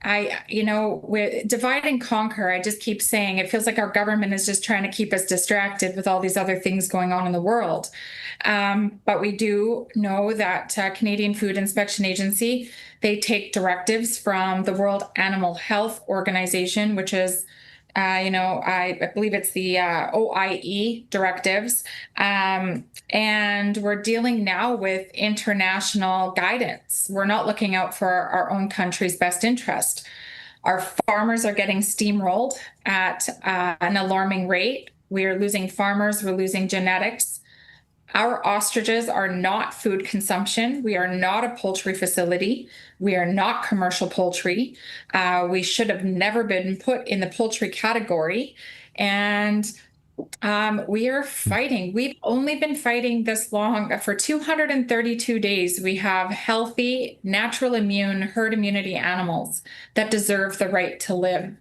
With divide and conquer, I just keep saying it feels like our government is just trying to keep us distracted with all these other things going on in the world. But we do know that Canadian Food Inspection Agency, they take directives from the World Animal Health Organization, which is, I believe it's the OIE directives. And we're dealing now with international guidance. We're not looking out for our own country's best interest. Our farmers are getting steamrolled at an alarming rate. We are losing farmers, we're losing genetics. Our ostriches are not food consumption. We are not a poultry facility. We are not commercial poultry. We should have never been put in the poultry category. And we are fighting. We've only been fighting this long. For 232 days, we have healthy, natural immune, herd immunity animals that deserve the right to live.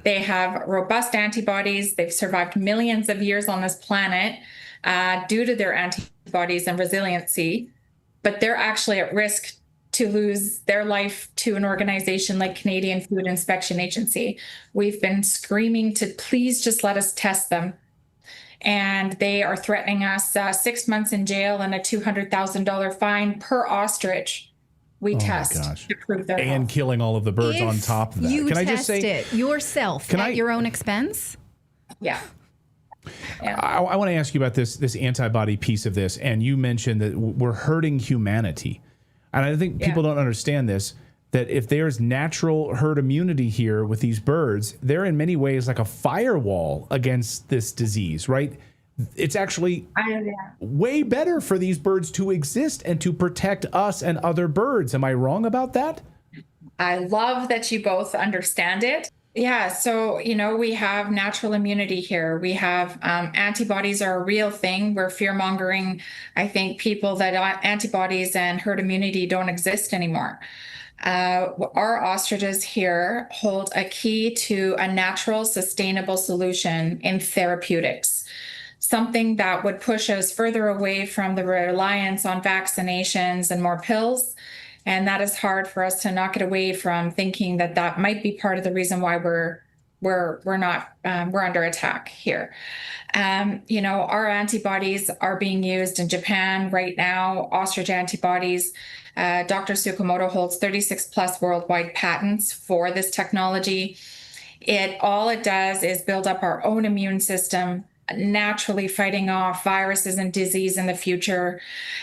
They have robust antibodies. They've survived millions of years on this planet due to their antibodies and resiliency, but they're actually at risk to lose their life to an organization like Canadian Food Inspection Agency. We've been screaming to please just let us test them. And they are threatening us 6 months in jail and a $200,000 fine per ostrich we test to prove their health. Killing all of the birds on top of that. You test it yourself at your own expense? Yeah. I want to ask you about this antibody piece of this, and you mentioned that we're hurting humanity. And I think people don't understand this, that if there's natural herd immunity here with these birds, they're in many ways like a firewall against this disease, right? It's actually way better for these birds to exist and to protect us and other birds. Am I wrong about that? I love that you both understand it. Yeah, so, we have natural immunity here. We have antibodies are a real thing. We're fear-mongering, I think, people that antibodies and herd immunity don't exist anymore. Our ostriches here hold a key to a natural, sustainable solution in therapeutics, something that would push us further away from the reliance on vaccinations and more pills. And that is hard for us to knock it away from thinking that might be part of the reason why we're under attack here. Our antibodies are being used in Japan right now, ostrich antibodies. Dr. Tsukamoto holds 36 plus worldwide patents for this technology. All it does is build up our own immune system, naturally fighting off viruses and disease in the future.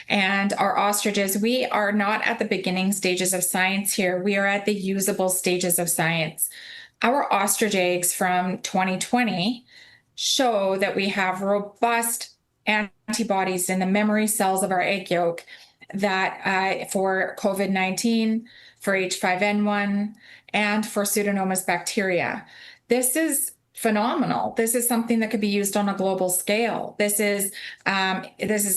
And our ostriches, we are not at the beginning stages of science here. We are at the usable stages of science. Our ostrich eggs from 2020 show that we have robust antibodies in the memory cells of our egg yolk that for COVID-19, for H5N1, and for Pseudomonas bacteria. This is phenomenal. This is something that could be used on a global scale. This is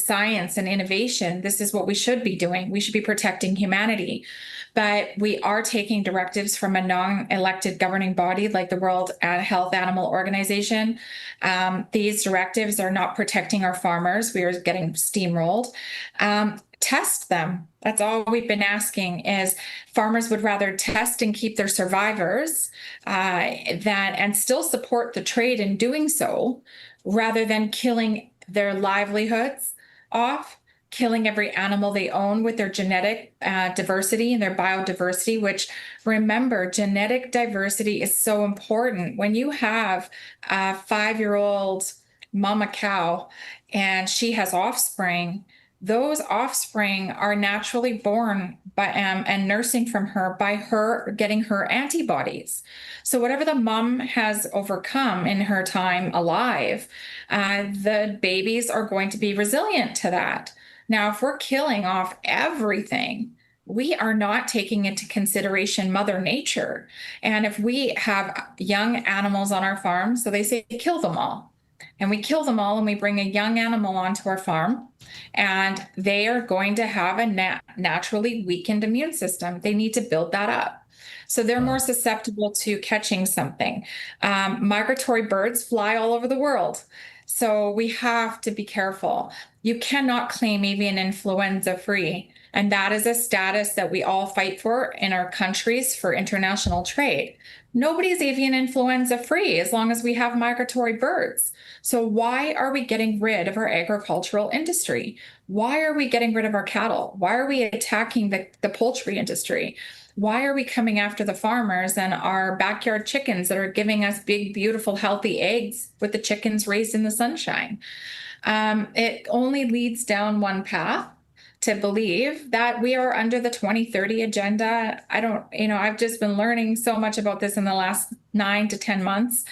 science and innovation. This is what we should be doing. We should be protecting humanity. But we are taking directives from a non-elected governing body like the World Health Animal Organization. These directives are not protecting our farmers. We are getting steamrolled. Test them. That's all we've been asking is farmers would rather test and keep their survivors and still support the trade in doing so rather than killing their livelihoods off, killing every animal they own with their genetic diversity and their biodiversity, which remember, genetic diversity is so important. When you have a 5-year-old mama cow and she has offspring, those offspring are naturally born by and nursing from her by her getting her antibodies. So whatever the mom has overcome in her time alive, the babies are going to be resilient to that. Now, if we're killing off everything, we are not taking into consideration Mother Nature. And if we have young animals on our farm, so they say kill them all. And we kill them all and we bring a young animal onto our farm, and they are going to have a naturally weakened immune system. They need to build that up. So they're more susceptible to catching something. Migratory birds fly all over the world. So we have to be careful. You cannot claim avian influenza free. And that is a status that we all fight for in our countries for international trade. Nobody's avian influenza free as long as we have migratory birds. So why are we getting rid of our agricultural industry? Why are we getting rid of our cattle? Why are we attacking the poultry industry? Why are we coming after the farmers and our backyard chickens that are giving us big, beautiful, healthy eggs with the chickens raised in the sunshine? It only leads down one path, to believe that we are under the 2030 agenda. I've just been learning so much about this in the last 9 to 10 months,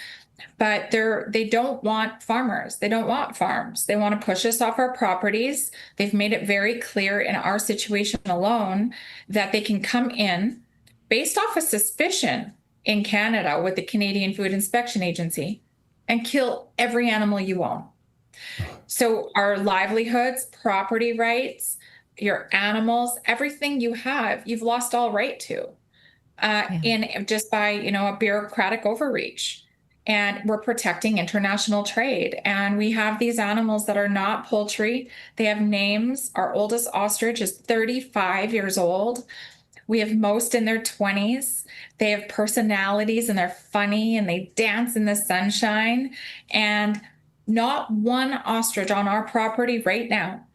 but they don't want farmers. They don't want farms. They want to push us off our properties. They've made it very clear in our situation alone that they can come in based off a suspicion in Canada with the Canadian Food Inspection Agency and kill every animal you own. So our livelihoods, property rights, your animals, everything you have, you've lost all right to in just by, a bureaucratic overreach. And we're protecting international trade. And we have these animals that are not poultry. They have names. Our oldest ostrich is 35 years old. We have most in their 20s. They have personalities and they're funny and they dance in the sunshine. And not one ostrich on our property right now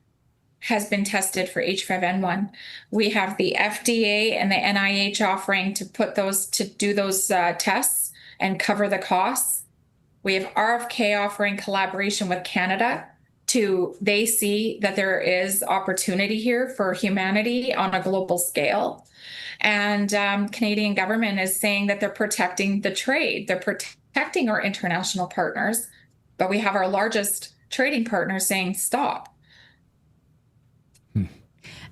has been tested for H5N1. We have the FDA and the NIH offering to do those tests and cover the costs. We have RFK offering collaboration with Canada they see that there is opportunity here for humanity on a global scale. And Canadian government is saying that they're protecting the trade. They're protecting our international partners, but we have our largest trading partners saying stop.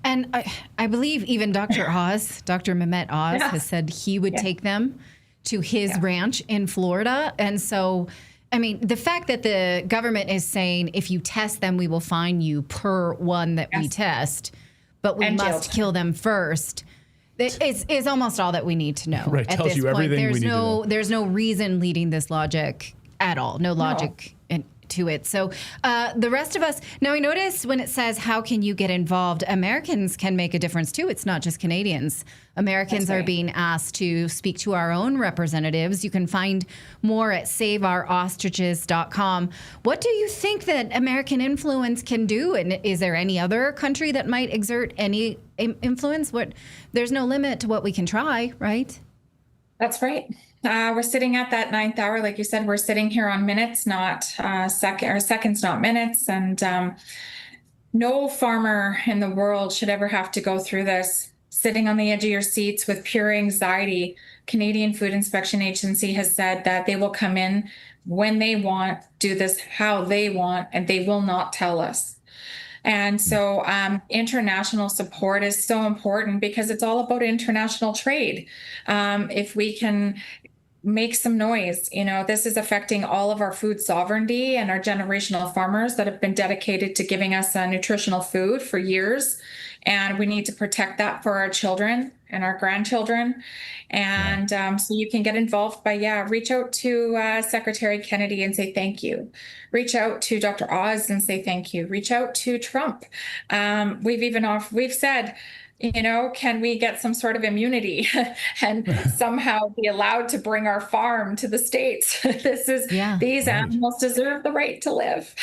And I believe even Dr. Mehmet Oz has said he would take them to his ranch in Florida. And so, the fact that the government is saying, if you test them, we will fine you per one that we test, but we must kill them first, is almost all that we need to know. Right, at tells this you point. everything we need to know. There's no reason leading this logic at all. No logic to it. So the rest of us, now I notice when it says, how can you get involved? Americans can make a difference too. It's not just Canadians. Americans are being asked to speak to our own representatives. You can find more at saveourostriches.com. What do you think that American influence can do? And is there any other country that might exert any influence? There's no limit to what we can try, right? That's right. We're sitting at that 9th hour. Like you said, we're sitting here on minutes, not seconds, not minutes. And no farmer in the world should ever have to go through this, sitting on the edge of your seats with pure anxiety. Canadian Food Inspection Agency has said that they will come in when they want, do this how they want, and they will not tell us. And so international support is so important because it's all about international trade. If we can make some noise, this is affecting all of our food sovereignty and our generational farmers that have been dedicated to giving us nutritional food for years. And we need to protect that for our children and our grandchildren. And so you can get involved by, reach out to Secretary Kennedy and say thank you. Reach out to Dr. Oz and say thank you. Reach out to Trump. We've said, can we get some sort of immunity and somehow be allowed to bring our farm to the States? These animals deserve the right to live.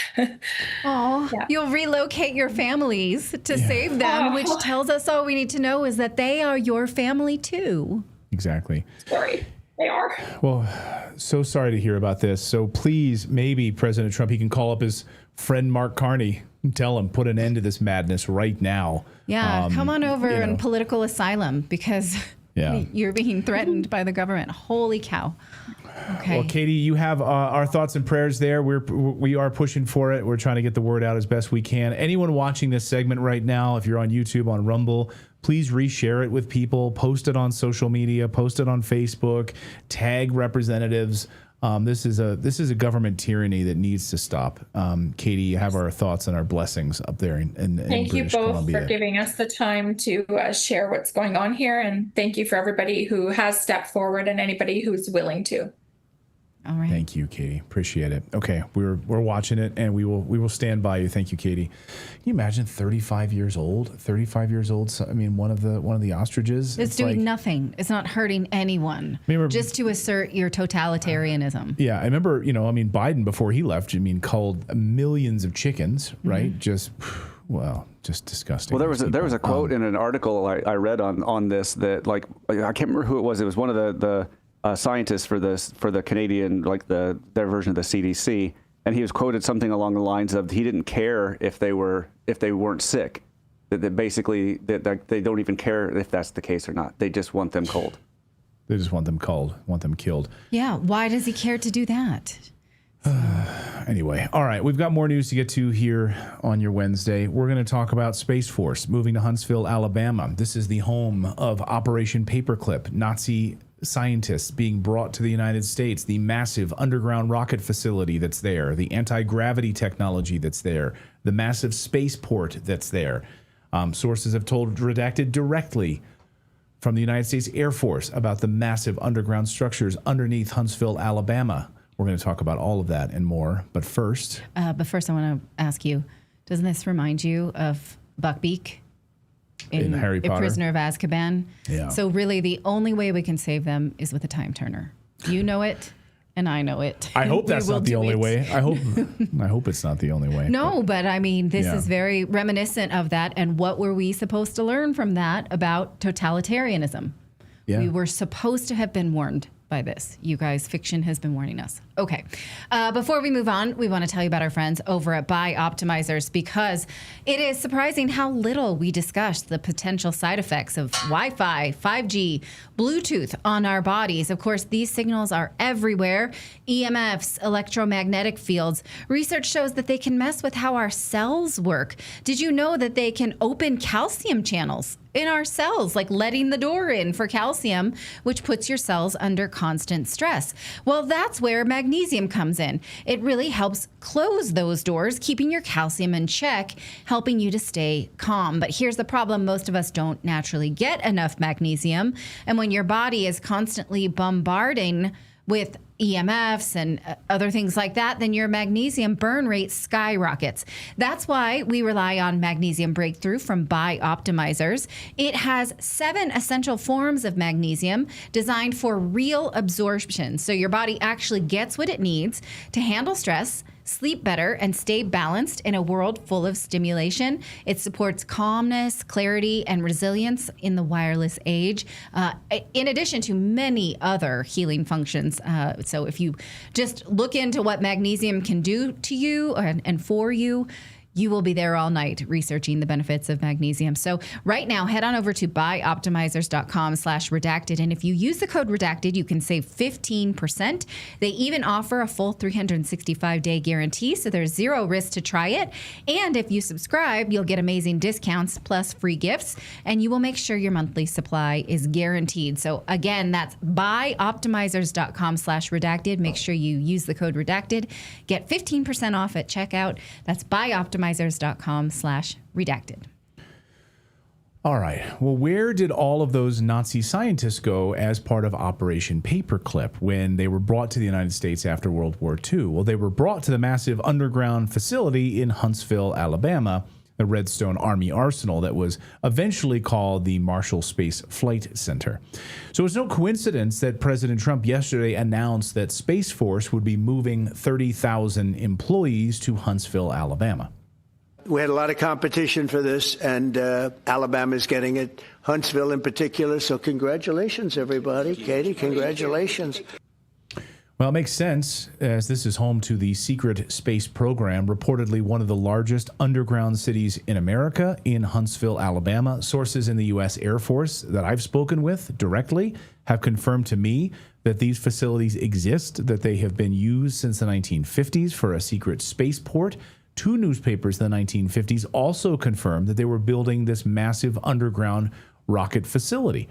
You'll relocate your families to save them, which tells us all we need to know is that they are your family too. Exactly. Sorry, they are. Well, so sorry to hear about this. So please, maybe President Trump, he can call up his friend Mark Carney and tell him, put an end to this madness right now. Yeah, come on over in political asylum because you're being threatened by the government. Holy cow. Okay. Well, Katie, you have our thoughts and prayers there. We are pushing for it. We're trying to get the word out as best we can. Anyone watching this segment right now, if you're on YouTube, on Rumble, please reshare it with people. Post it on social media. Post it on Facebook. Tag representatives. This is a government tyranny that needs to stop. Katie, you have our thoughts and our blessings up there in Thank British you both Columbia. for giving us the time to share what's going on here, and thank you for everybody who has stepped forward and anybody who's willing to. All right. Thank you, Katie. Appreciate it. Okay, we're watching it, and we will stand by you. Thank you, Katie. Can you imagine 35 years old? 35 years old. So, I mean, one of the ostriches. It's doing nothing. It's not hurting anyone. Just to assert your totalitarianism. Yeah, I remember. Biden before he left. Culled millions of chickens. Right. Just disgusting. Well, there was a quote in an article I read on this that I can't remember who it was. It was one of the scientists for the Canadian, their version of the CDC, and he was quoted something along the lines of he didn't care if they weren't sick, that basically they don't even care if that's the case or not. They just want them cold. They just want them culled, want them killed. Yeah. Why does he care to do that? Anyway, all right, we've got more news to get to here on your Wednesday. We're going to talk about Space Force moving to Huntsville, Alabama. This is the home of Operation Paperclip, Nazi scientists being brought to the United States, the massive underground rocket facility that's there, the anti-gravity technology that's there, the massive spaceport that's there. Sources have told Redacted directly from the United States Air Force about the massive underground structures underneath Huntsville, Alabama. We're going to talk about all of that and more. But first, I want to ask you, doesn't this remind you of Buckbeak in Harry Potter? A Prisoner of Azkaban? Yeah. So really the only way we can save them is with a time turner. You know it, and I know it. I hope that's not the only way. I hope it's not the only way. No, but I mean, this is very reminiscent of that. And what were we supposed to learn from that about totalitarianism? Yeah. We were supposed to have been warned by this. You guys, fiction has been warning us. Okay. Before we move on, we want to tell you about our friends over at Buy Optimizers because it is surprising how little we discuss the potential side effects of Wi-Fi, 5G, Bluetooth on our bodies. Of course, these signals are everywhere. EMFs, electromagnetic fields. Research shows that they can mess with how our cells work. Did you know that they can open calcium channels in our cells, like letting the door in for calcium, which puts your cells under constant stress? Well, that's where magnesium comes in. It really helps close those doors, keeping your calcium in check, helping you to stay calm. But here's the problem. Most of us don't naturally get enough magnesium. And when your body is constantly bombarding with EMFs and other things like that, then your magnesium burn rate skyrockets. That's why we rely on Magnesium Breakthrough from Buy Optimizers. It has 7 essential forms of magnesium designed for real absorption. So your body actually gets what it needs to handle stress, sleep better, and stay balanced in a world full of stimulation. It supports calmness, clarity, and resilience in the wireless age, in addition to many other healing functions. So if you just look into what magnesium can do to you and for you, you will be there all night researching the benefits of magnesium. So right now, head on over to buyoptimizers.com/redacted. And if you use the code redacted, you can save 15%. They even offer a full 365-day guarantee, so there's zero risk to try it. And if you subscribe, you'll get amazing discounts plus free gifts, and you will make sure your monthly supply is guaranteed. So again, that's buyoptimizers.com/redacted. Make sure you use the code redacted. Get 15% off at checkout. That's buyoptimizers.com/redacted. All right. Well, where did all of those Nazi scientists go as part of Operation Paperclip when they were brought to the United States after World War II? Well, they were brought to the massive underground facility in Huntsville, Alabama, the Redstone Army Arsenal that was eventually called the Marshall Space Flight Center. So it's no coincidence that President Trump yesterday announced that Space Force would be moving 30,000 employees to Huntsville, Alabama. We had a lot of competition for this, and Alabama's getting it, Huntsville in particular. So congratulations, everybody. Katie, congratulations. Well, it makes sense, as this is home to the secret space program, reportedly one of the largest underground cities in America, in Huntsville, Alabama. Sources in the U.S. Air Force that I've spoken with directly have confirmed to me that these facilities exist, that they have been used since the 1950s for a secret spaceport. Two newspapers in the 1950s also confirmed that they were building this massive underground rocket facility.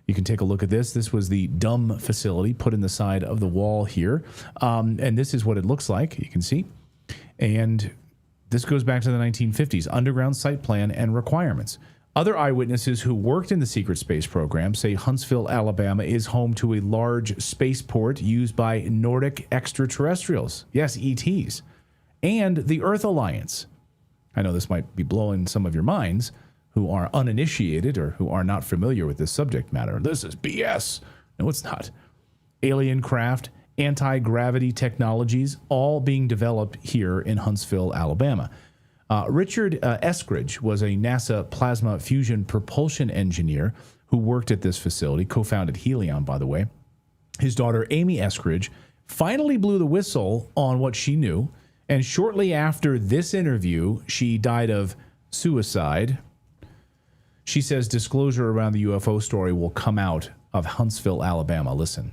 You can take a look at this. This was the dumb facility put in the side of the wall here. And this is what it looks like, you can see. And this goes back to the 1950s, underground site plan and requirements. Other eyewitnesses who worked in the secret space program say Huntsville, Alabama is home to a large spaceport used by Nordic extraterrestrials. Yes, ETs. And the Earth Alliance. I know this might be blowing some of your minds who are uninitiated or who are not familiar with this subject matter. This is BS. No, it's not. Alien craft, anti-gravity technologies, all being developed here in Huntsville, Alabama. Richard Eskridge was a NASA plasma fusion propulsion engineer who worked at this facility, co-founded Helion, by the way. His daughter, Amy Eskridge, finally blew the whistle on what she knew. And shortly after this interview, she died of suicide. She says disclosure around the UFO story will come out of Huntsville, Alabama. Listen.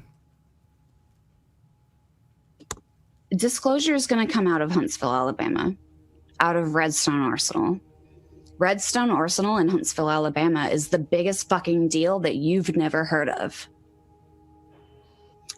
Disclosure is going to come out of Huntsville, Alabama, out of Redstone Arsenal. Redstone Arsenal in Huntsville, Alabama is the biggest fucking deal that you've never heard of.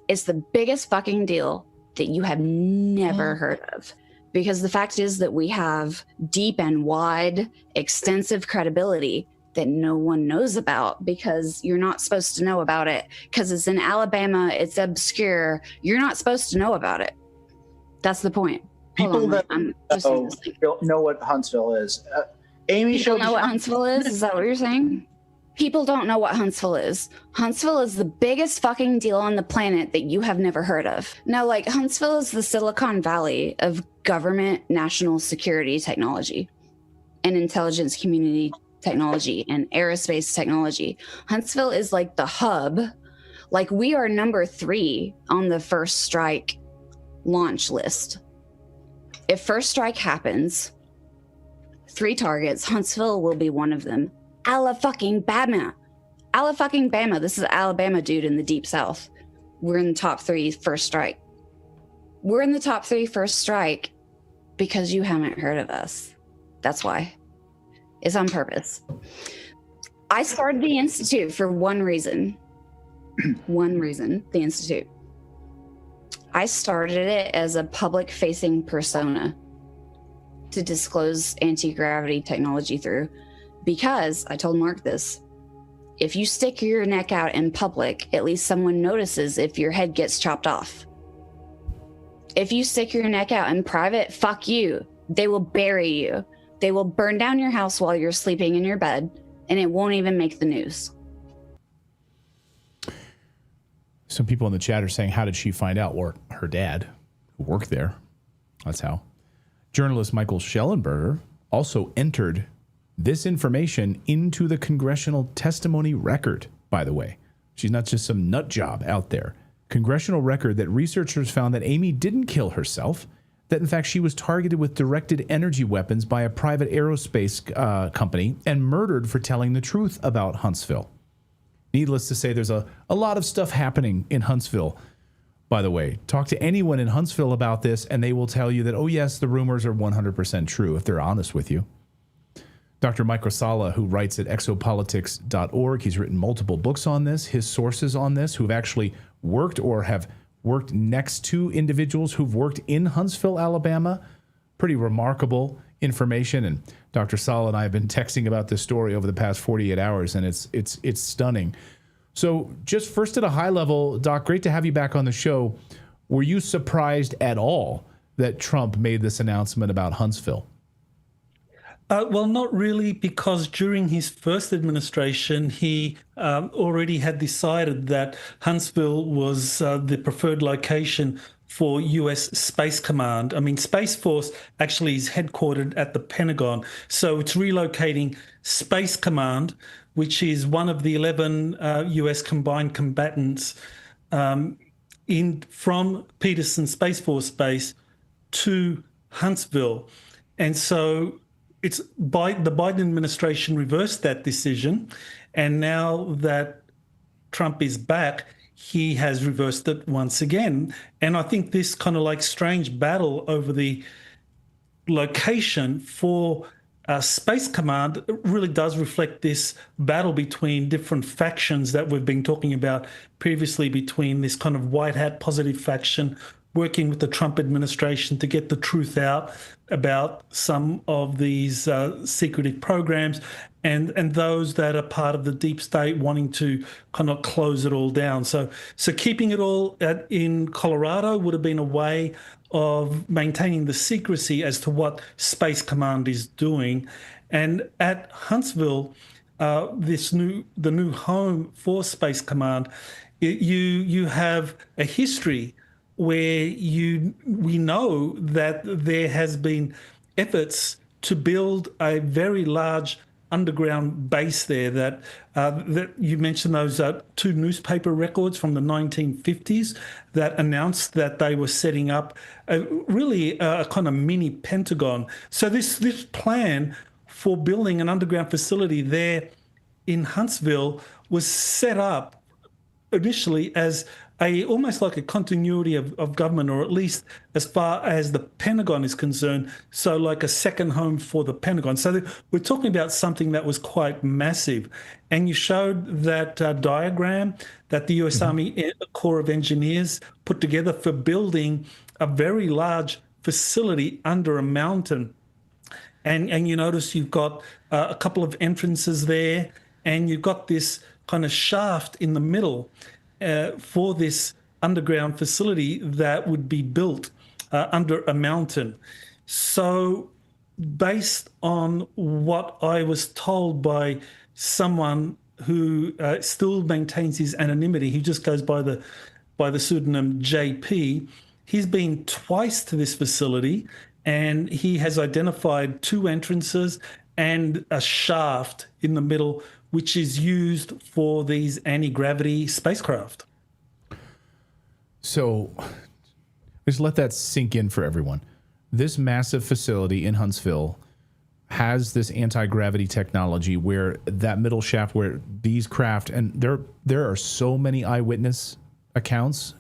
It's the biggest fucking deal that you have never heard of. Because the fact is that we have deep and wide, extensive credibility that no one knows about because you're not supposed to know about it. Because it's in Alabama, it's obscure. You're not supposed to know about it. That's the point. People that don't know what Huntsville is. Amy showed. Know what Huntsville is? Is that what you're saying? People don't know what Huntsville is. Huntsville is the biggest fucking deal on the planet that you have never heard of. Now, like, Huntsville is the Silicon Valley of government national security technology and intelligence community technology and aerospace technology. Huntsville is like the hub. Like, we are number 3 on the first strike launch list. If first strike happens, 3 targets, Huntsville will be one of them. Alabama. This is Alabama, dude, in the deep south. We're in the top 3 first strike. We're in the top 3 first strike because you haven't heard of us. That's why. It's on purpose. I started the Institute for one reason. One reason, the Institute. I started it as a public-facing persona to disclose anti-gravity technology through. Because, I told Mark this, if you stick your neck out in public, at least someone notices if your head gets chopped off. If you stick your neck out in private, fuck you. They will bury you. They will burn down your house while you're sleeping in your bed, and it won't even make the news. Some people in the chat are saying, how did she find out? Or her dad, who worked there. That's how. Journalist Michael Schellenberger also entered this information into the congressional testimony record, by the way. She's not just some nut job out there. Congressional record that researchers found that Amy didn't kill herself, that in fact she was targeted with directed energy weapons by a private aerospace company and murdered for telling the truth about Huntsville. Needless to say, there's a lot of stuff happening in Huntsville. By the way, talk to anyone in Huntsville about this and they will tell you that, oh yes, the rumors are 100% true if they're honest with you. Dr. Mike Rosala, who writes at exopolitics.org, he's written multiple books on this. His sources on this who've actually worked or have worked next to individuals who've worked in Huntsville, Alabama. Pretty remarkable information. And Dr. Sala and I have been texting about this story over the past 48 hours, and it's stunning. So just first at a high level, Doc, great to have you back on the show. Were you surprised at all that Trump made this announcement about Huntsville? Well, not really, because during his first administration, he already had decided that Huntsville was the preferred location for U.S. Space Command. I mean, Space Force actually is headquartered at the Pentagon. So it's relocating Space Command, which is one of the 11 U.S. combined combatants from Peterson Space Force Base to Huntsville. And so the Biden administration reversed that decision. And now that Trump is back, he has reversed it once again. And I think this kind of like strange battle over the location for Space Command really does reflect this battle between different factions that we've been talking about previously, between this kind of white hat positive faction working with the Trump administration to get the truth out about some of these secretive programs, and those that are part of the deep state wanting to kind of close it all down. So keeping it all in Colorado would have been a way of maintaining the secrecy as to what Space Command is doing. And at Huntsville, the new home for Space Command, you have a history where we know that there has been efforts to build a very large underground base there. That you mentioned those two newspaper records from the 1950s that announced that they were setting up really a kind of mini Pentagon. So this plan for building an underground facility there in Huntsville was set up initially as almost like a continuity of government, or at least as far as the Pentagon is concerned, so like a second home for the Pentagon. So we're talking about something that was quite massive. And you showed that diagram that the U.S. Army Corps of Engineers put together for building a very large facility under a mountain. And you notice you've got a couple of entrances there, and you've got this kind of shaft in the middle for this underground facility that would be built under a mountain. So based on what I was told by someone who still maintains his anonymity, he just goes by the pseudonym JP, he's been twice to this facility, and he has identified two entrances and a shaft in the middle, which is used for these anti-gravity spacecraft. So just let that sink in for everyone. This massive facility in Huntsville has this anti-gravity technology where that middle shaft, where these craft, and there are so many eyewitness accounts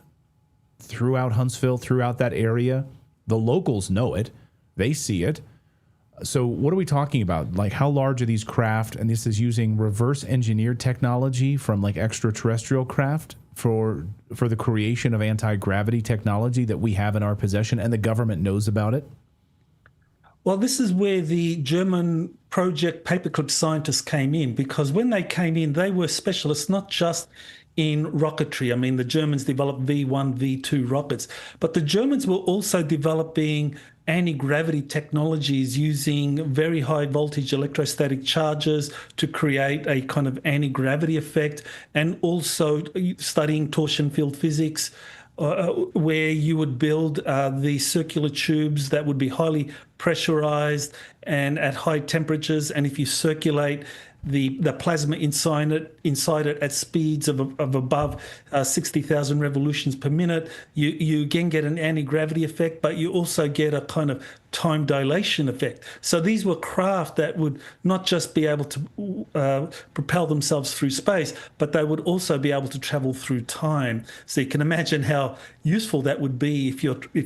throughout Huntsville, throughout that area. The locals know it. They see it. So what are we talking about? Like, how large are these craft? And this is using reverse engineered technology from like extraterrestrial craft for the creation of anti-gravity technology that we have in our possession, and the government knows about it? Well, this is where the German Project Paperclip scientists came in, because when they came in, they were specialists not just in rocketry. I mean, the Germans developed V1, V2 rockets, but the Germans were also developing anti-gravity technologies using very high voltage electrostatic charges to create a kind of anti-gravity effect, and also studying torsion field physics where you would build the circular tubes that would be highly pressurized and at high temperatures. And if you circulate the plasma inside it at speeds of above 60,000 revolutions per minute, you again get an anti-gravity effect, but you also get a kind of time dilation effect. So these were craft that would not just be able to propel themselves through space, but they would also be able to travel through time. So you can imagine how useful that would be if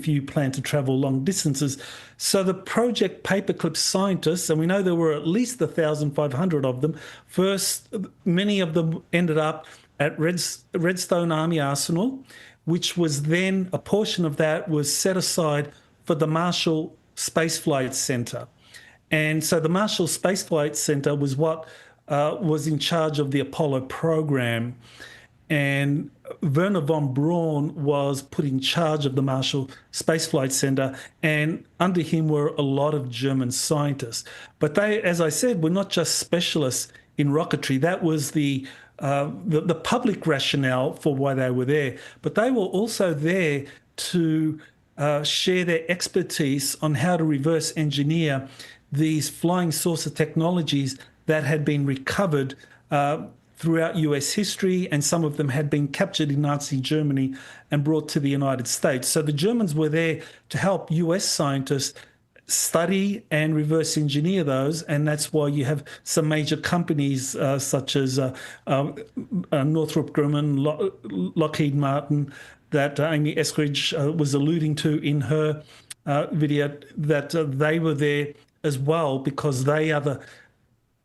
you plan to travel long distances. So the Project Paperclip scientists, and we know there were at least 1,500 of them, first, many of them ended up at Redstone Army Arsenal, which was then, a portion of that was set aside for the Marshall Space Flight Center. And so the Marshall Space Flight Center was what was in charge of the Apollo program. And Werner von Braun was put in charge of the Marshall Space Flight Center, and under him were a lot of German scientists. But they, as I said, were not just specialists in rocketry. That was the public rationale for why they were there. But they were also there to share their expertise on how to reverse engineer these flying saucer technologies that had been recovered throughout US history, and some of them had been captured in Nazi Germany and brought to the United States. So the Germans were there to help US scientists study and reverse engineer those, and that's why you have some major companies such as Northrop Grumman, Lockheed Martin, that Amy Eskridge was alluding to in her video, that they were there as well, because they are the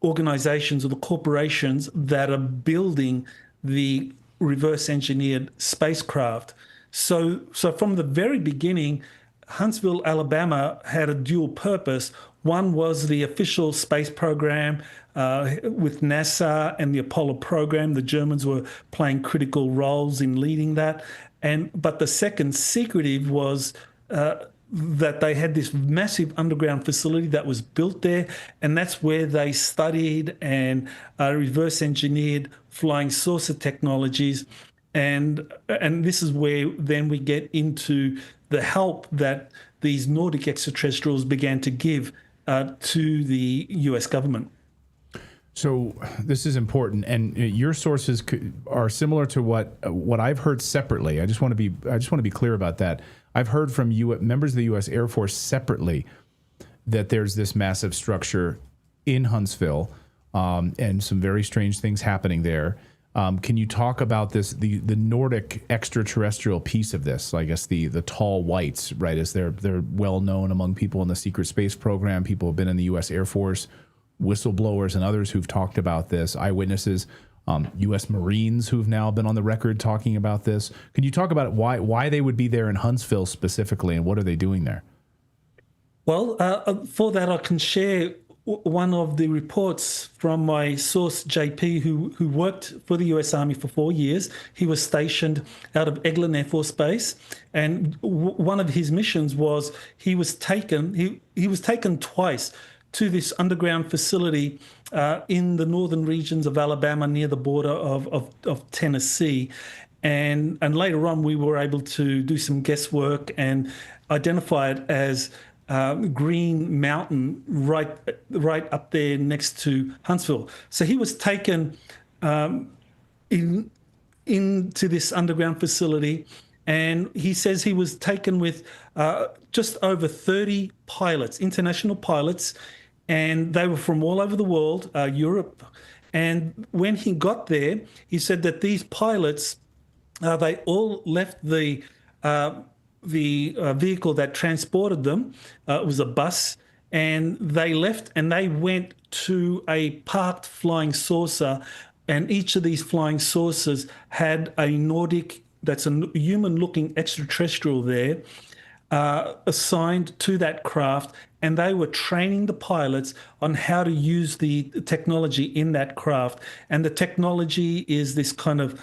organizations or the corporations that are building the reverse engineered spacecraft. So from the very beginning, Huntsville, Alabama had a dual purpose. One was the official space program with NASA and the Apollo program. The Germans were playing critical roles in leading that. But the second, secretive, was that they had this massive underground facility that was built there, and that's where they studied and reverse engineered flying saucer technologies. And this is where then we get into the help that these Nordic extraterrestrials began to give to the US government. So this is important, and your sources are similar to what I've heard separately. I just want to be clear about that. I've heard from members of the U.S. Air Force separately that there's this massive structure in Huntsville, and some very strange things happening there. Can you talk about this, the Nordic extraterrestrial piece of this? I guess the tall whites, right? As they're well known among people in the secret space program. People have been in the U.S. Air Force, whistleblowers and others who've talked about this, eyewitnesses, U.S. Marines who've now been on the record talking about this. Can you talk about why they would be there in Huntsville specifically, and what are they doing there? Well, for that, I can share one of the reports from my source, JP, who worked for the U.S. Army for 4 years. He was stationed out of Eglin Air Force Base, and one of his missions was he was taken twice to this underground facility in the northern regions of Alabama near the border of Tennessee. And later on, we were able to do some guesswork and identify it as Green Mountain, right up there next to Huntsville. So he was taken into this underground facility, and he says he was taken with just over 30 pilots, international pilots, and they were from all over the world, Europe. And when he got there, he said that these pilots, they all left the vehicle that transported them. It was a bus, and they left and they went to a parked flying saucer, and each of these flying saucers had a Nordic, that's a human-looking extraterrestrial there, assigned to that craft, and they were training the pilots on how to use the technology in that craft. And the technology is this kind of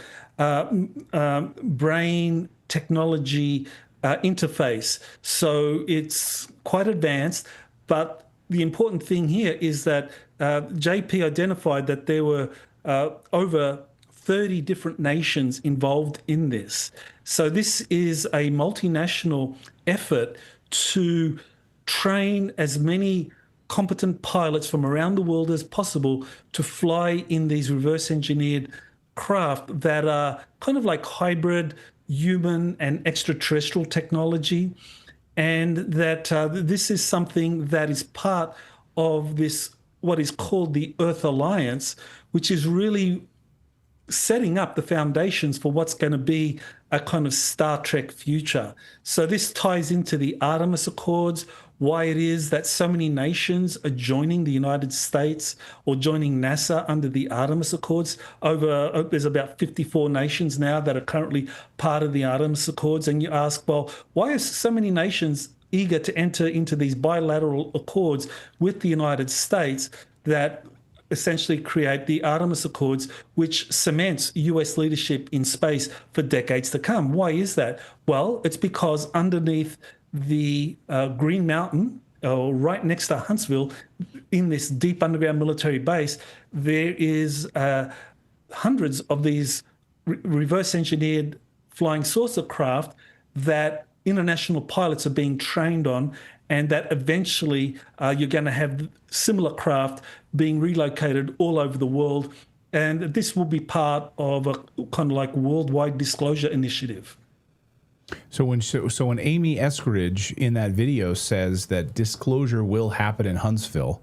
brain technology interface. So it's quite advanced, but the important thing here is that JP identified that there were over 30 different nations involved in this. So this is a multinational effort to train as many competent pilots from around the world as possible to fly in these reverse engineered craft that are kind of like hybrid human and extraterrestrial technology. And that this is something that is part of this, what is called the Earth Alliance, which is really setting up the foundations for what's going to be a kind of Star Trek future. So this ties into the Artemis Accords, why it is that so many nations are joining the United States or joining NASA under the Artemis Accords. There's about 54 nations now that are currently part of the Artemis Accords. And you ask, well, why are so many nations eager to enter into these bilateral accords with the United States that essentially create the Artemis Accords, which cements US leadership in space for decades to come? Why is that? Well, it's because underneath the Green Mountain, right next to Huntsville, in this deep underground military base, there is hundreds of these reverse engineered flying saucer craft that international pilots are being trained on, and that eventually you're going to have similar craft being relocated all over the world. And this will be part of a kind of like worldwide disclosure initiative. So when Amy Eskridge in that video says that disclosure will happen in Huntsville,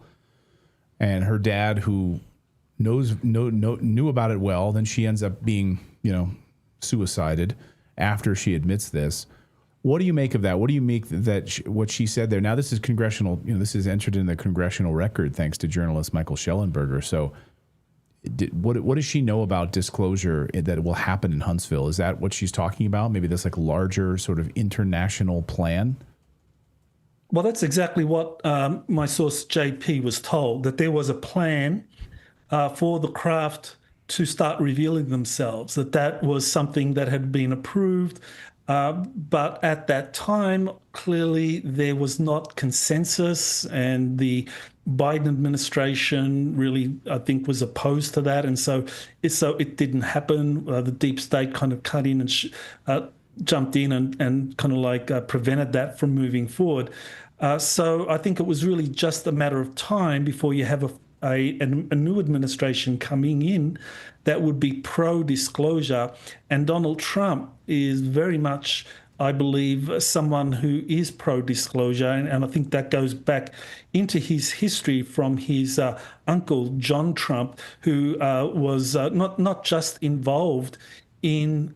and her dad, who knew about it well, then she ends up being, suicided after she admits this. What do you make of that? What do you make that what she said there? Now, this is congressional, this is entered in the congressional record thanks to journalist Michael Schellenberger. So what does she know about disclosure that will happen in Huntsville? Is that what she's talking about? Maybe this like larger sort of international plan? Well, that's exactly what my source JP was told, that there was a plan for the craft to start revealing themselves, that was something that had been approved. But at that time, clearly there was not consensus, and the Biden administration really, I think, was opposed to that. And so it didn't happen. The deep state kind of cut in and jumped in and kind of like prevented that from moving forward. So I think it was really just a matter of time before you have a new administration coming in that would be pro-disclosure. And Donald Trump is very much, I believe, someone who is pro-disclosure. And I think that goes back into his history from his uncle, John Trump, who was not just involved in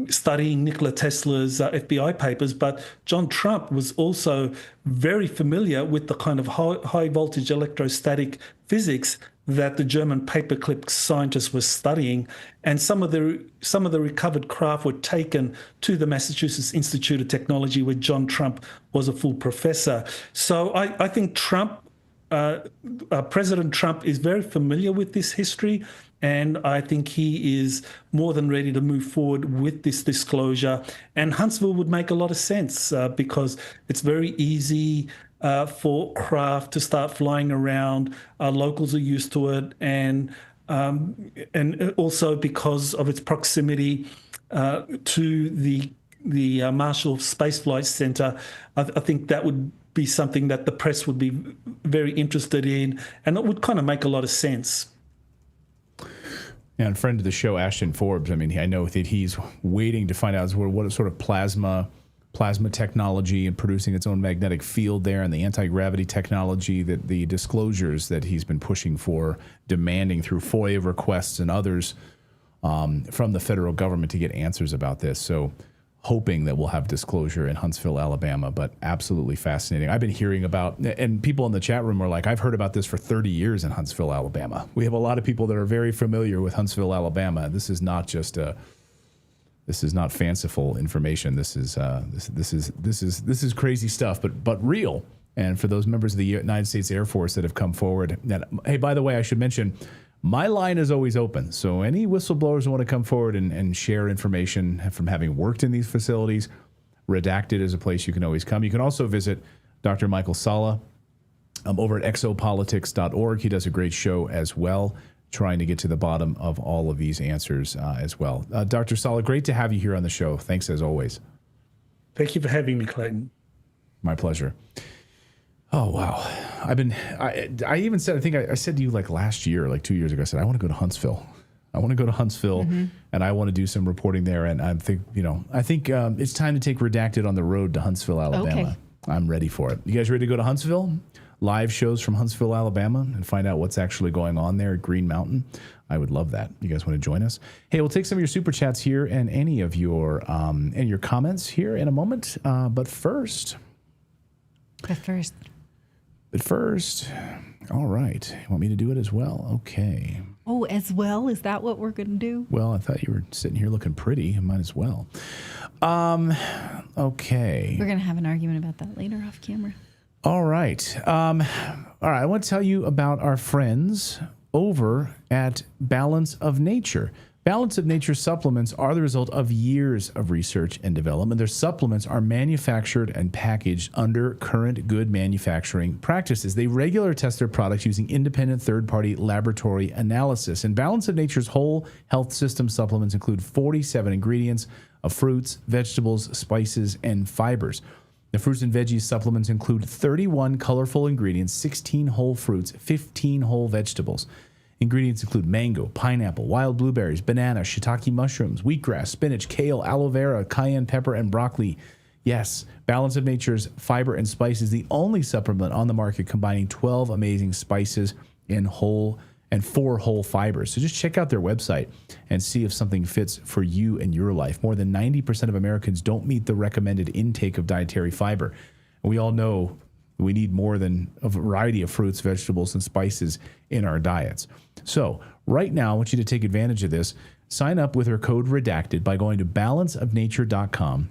studying Nikola Tesla's FBI papers, but John Trump was also very familiar with the kind of high voltage electrostatic physics that the German paperclip scientists were studying, and some of the recovered craft were taken to the Massachusetts Institute of Technology, where John Trump was a full professor. So I think President Trump is very familiar with this history, and I think he is more than ready to move forward with this disclosure. And Huntsville would make a lot of sense because it's very easy for craft to start flying around. Locals are used to it, and also because of its proximity to the Marshall Space Flight Center, I think that would be something that the press would be very interested in, and it would kind of make a lot of sense. And friend of the show, Ashton Forbes, I mean, I know that he's waiting to find out what sort of plasma technology and producing its own magnetic field there, and the anti-gravity technology, that the disclosures that he's been pushing for, demanding through FOIA requests and others from the federal government to get answers about this. So hoping that we'll have disclosure in Huntsville, Alabama, but absolutely fascinating. I've been hearing about, and people in the chat room are like, I've heard about this for 30 years in Huntsville, Alabama. We have a lot of people that are very familiar with Huntsville, Alabama. This is not just this is not fanciful information. This is crazy stuff, but real. And for those members of the United States Air Force that have come forward, hey, by the way, I should mention, my line is always open. So any whistleblowers who want to come forward and share information from having worked in these facilities, Redacted is a place you can always come. You can also visit Dr. Michael Salla over at exopolitics.org. He does a great show as well. trying to get to the bottom of all of these answers as well. Dr. Sala, great to have you here on the show. Thanks as always. Thank you for having me, Clayton. My pleasure. Oh, wow. I even said, I think I said to you like last year, like 2 years ago, I said, I want to go to Huntsville. And I want to do some reporting there. And I think it's time to take Redacted on the road to Huntsville, Alabama. Okay. I'm ready for it. You guys ready to go to Huntsville? Live shows from Huntsville, Alabama, and find out what's actually going on there at Green Mountain. I would love that. You guys want to join us? Hey, we'll take some of your super chats here and any of your comments here in a moment. But first, all right. You want me to do it as well? Okay. Oh, as well? Is that what we're going to do? Well, I thought you were sitting here looking pretty. I might as well. Okay. We're going to have an argument about that later off camera. All right. I want to tell you about our friends over at Balance of Nature. Balance of Nature supplements are the result of years of research and development. Their supplements are manufactured and packaged under current good manufacturing practices. They regularly test their products using independent third-party laboratory analysis. And Balance of Nature's whole health system supplements include 47 ingredients of fruits, vegetables, spices, and fibers. The fruits and veggies supplements include 31 colorful ingredients, 16 whole fruits, 15 whole vegetables. Ingredients include mango, pineapple, wild blueberries, banana, shiitake mushrooms, wheatgrass, spinach, kale, aloe vera, cayenne pepper, and broccoli. Yes, Balance of Nature's Fiber and Spice is the only supplement on the market combining 12 amazing spices and 4 whole fibers. So just check out their website and see if something fits for you and your life. More than 90% of Americans don't meet the recommended intake of dietary fiber. And we all know we need more than a variety of fruits, vegetables, and spices in our diets. So right now, I want you to take advantage of this. Sign up with our code REDACTED by going to balanceofnature.com.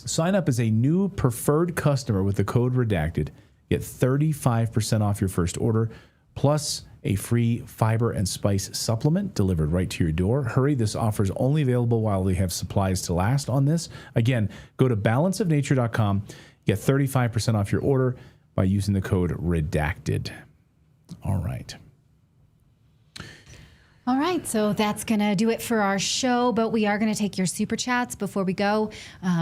Sign up as a new preferred customer with the code REDACTED. Get 35% off your first order, plus a free fiber and spice supplement delivered right to your door. Hurry, this offer is only available while they have supplies to last on this. Again, go to balanceofnature.com. Get 35% off your order by using the code REDACTED. All right. All right, so that's going to do it for our show, but we are going to take your super chats before we go.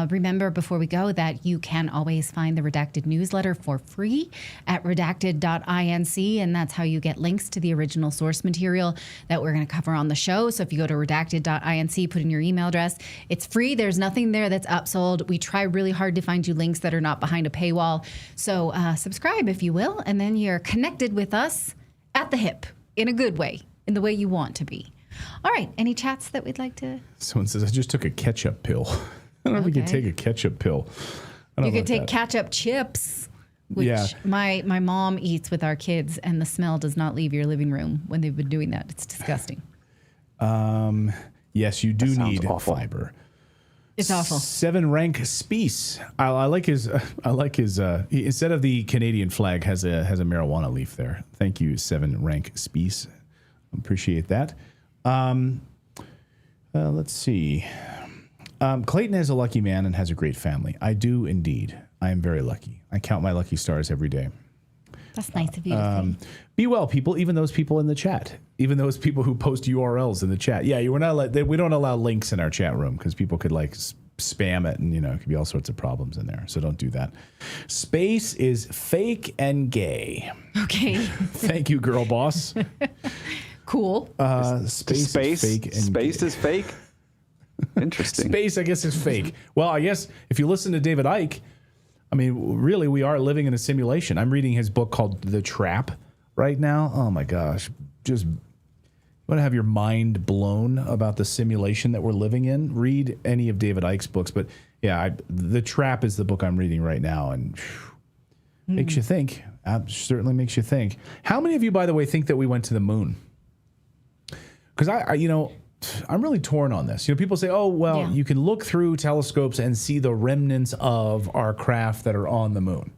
Remember, before we go, that you can always find the Redacted newsletter for free at redacted.inc, and that's how you get links to the original source material that we're going to cover on the show. So if you go to redacted.inc, put in your email address, it's free. There's nothing there that's upsold. We try really hard to find you links that are not behind a paywall. So subscribe, if you will, and then you're connected with us at the hip in a good way. In the way you want to be. All right. Any chats that we'd like to? Someone says, I just took a ketchup pill. I don't know if you can take a ketchup pill. You could take ketchup chips, which my mom eats with our kids, and the smell does not leave your living room when they've been doing that. It's disgusting. Yes, you do need fiber. It's awful. 7 rank Spice. I like his. Instead of the Canadian flag, has a marijuana leaf there. Thank you, 7 rank Spice. Appreciate that. Let's see. Clayton is a lucky man and has a great family. I do indeed. I am very lucky. I count my lucky stars every day. That's nice of you to say. Be well, people. Even those people in the chat. Even those people who post URLs in the chat. Yeah, we don't allow links in our chat room because people could spam it, and it could be all sorts of problems in there. So don't do that. Space is fake and gay. Okay. Thank you, girl boss. Cool. Space is fake. And space is fake? Interesting. Space, I guess, is fake. Well, I guess if you listen to David Icke, I mean, really, we are living in a simulation. I'm reading his book called The Trap right now. Oh, my gosh. Just want to have your mind blown about the simulation that we're living in. Read any of David Icke's books. But, yeah, The Trap is the book I'm reading right now. And makes you think. Certainly makes you think. How many of you, by the way, think that we went to the moon? Because I'm really torn on this. People say, oh, well, you can look through telescopes and see the remnants of our craft that are on the moon,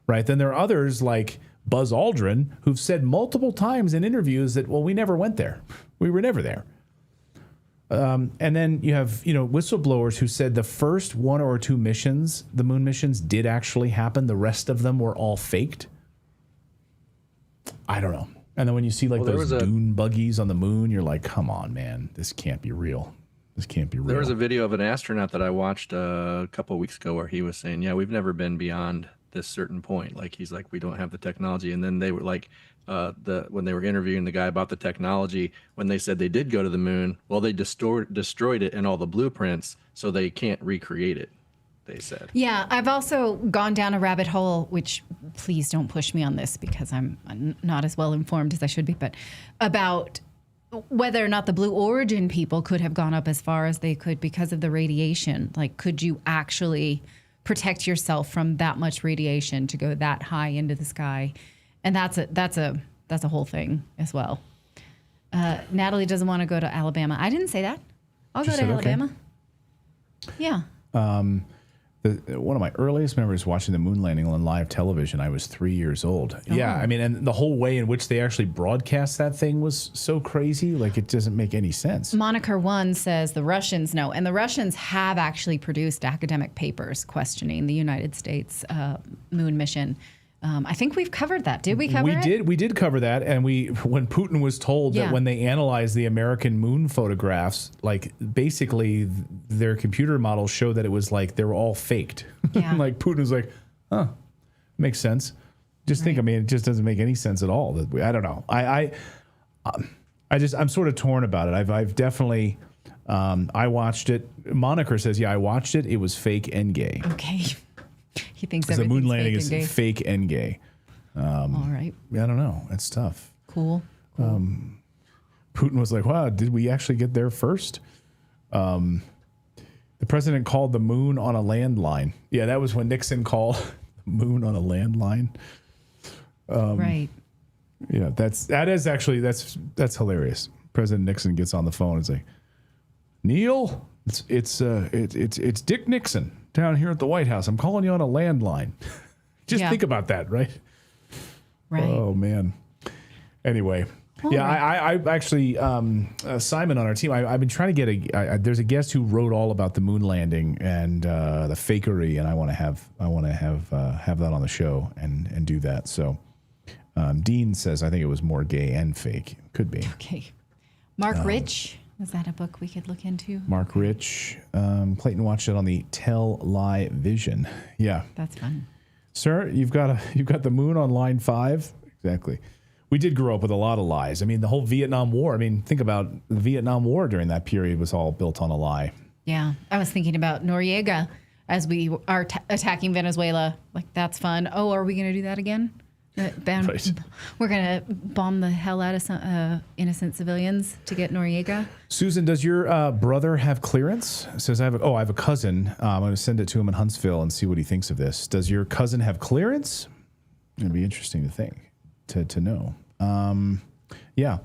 right? Then there are others like Buzz Aldrin who've said multiple times in interviews that, well, we never went there. We were never there. And then you have, whistleblowers who said the first 1 or 2 missions, the moon missions, did actually happen. The rest of them were all faked. I don't know. And then when you see like Well, those dune buggies on the moon, you're like, come on, man, this can't be real. This can't be real. There was a video of an astronaut that I watched a couple of weeks ago where he was saying, yeah, we've never been beyond this certain point. Like, he's like, we don't have the technology. And then they were like, when they were interviewing the guy about the technology, when they said they did go to the moon, well, they destroyed it and all the blueprints, so they can't recreate it, they said. Yeah, I've also gone down a rabbit hole, which please don't push me on this because I'm not as well informed as I should be, but about whether or not the Blue Origin people could have gone up as far as they could because of the radiation. Like, could you actually protect yourself from that much radiation to go that high into the sky? And that's a whole thing as well. Natalie doesn't want to go to Alabama. I didn't say that. I'll go to Alabama. Okay. Yeah. One of my earliest memories watching the moon landing on live television, I was 3 years old. Oh. Yeah, I mean, and the whole way in which they actually broadcast that thing was so crazy. Like, it doesn't make any sense. Moniker One says the Russians know, and the Russians have actually produced academic papers questioning the United States moon mission. I think we've covered that. Did we cover it? We did cover that. And when Putin was told that when they analyzed the American moon photographs, like basically their computer models showed that it was like they were all faked. Yeah. Like Putin was like, huh, makes sense. Just think, I mean, it just doesn't make any sense at all. I don't know. I'm sort of torn about it. I've definitely, I watched it. Moniker says, yeah, I watched it. It was fake and gay. Okay. He thinks the moon landing is fake and gay. All right. I don't know. It's tough. Cool. Putin was like, wow, did we actually get there first? The president called the moon on a landline. Yeah, that was when Nixon called the moon on a landline. Right. Yeah, that's hilarious. President Nixon gets on the phone and say, Neil, it's Dick Nixon down here at the White House. I'm calling you on a landline. Just think about that, right? Right. Oh, man. Anyway. I actually, Simon on our team, I've been trying to get there's a guest who wrote all about the moon landing and the fakery, and I want to have that on the show and do that. So Dean says, I think it was more gay and fake. Could be. Okay. Mark Rich. Is that a book we could look into? Mark Rich. Clayton watched it on the Tell Lie Vision. Yeah. That's fun. Sir, you've got the moon on line 5. Exactly. We did grow up with a lot of lies. I mean, the whole Vietnam War. I mean, think about the Vietnam War during that period was all built on a lie. Yeah. I was thinking about Noriega as we are attacking Venezuela. Like, that's fun. Oh, are we going to do that again? Right. We're going to bomb the hell out of some innocent civilians to get Noriega. Susan, does your brother have clearance? Says, I have a cousin. I'm going to send it to him in Huntsville and see what he thinks of this. Does your cousin have clearance? It'd be interesting to know. Yeah.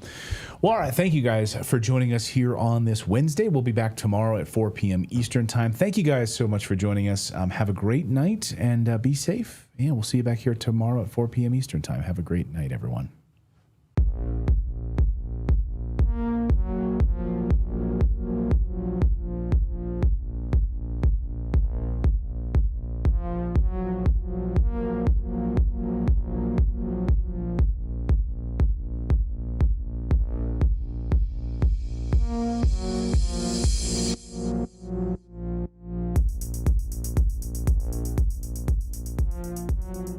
Well, all right. Thank you guys for joining us here on this Wednesday. We'll be back tomorrow at 4 p.m. Eastern time. Thank you guys so much for joining us. Have a great night and be safe. Yeah, we'll see you back here tomorrow at 4 p.m. Eastern time. Have a great night, everyone.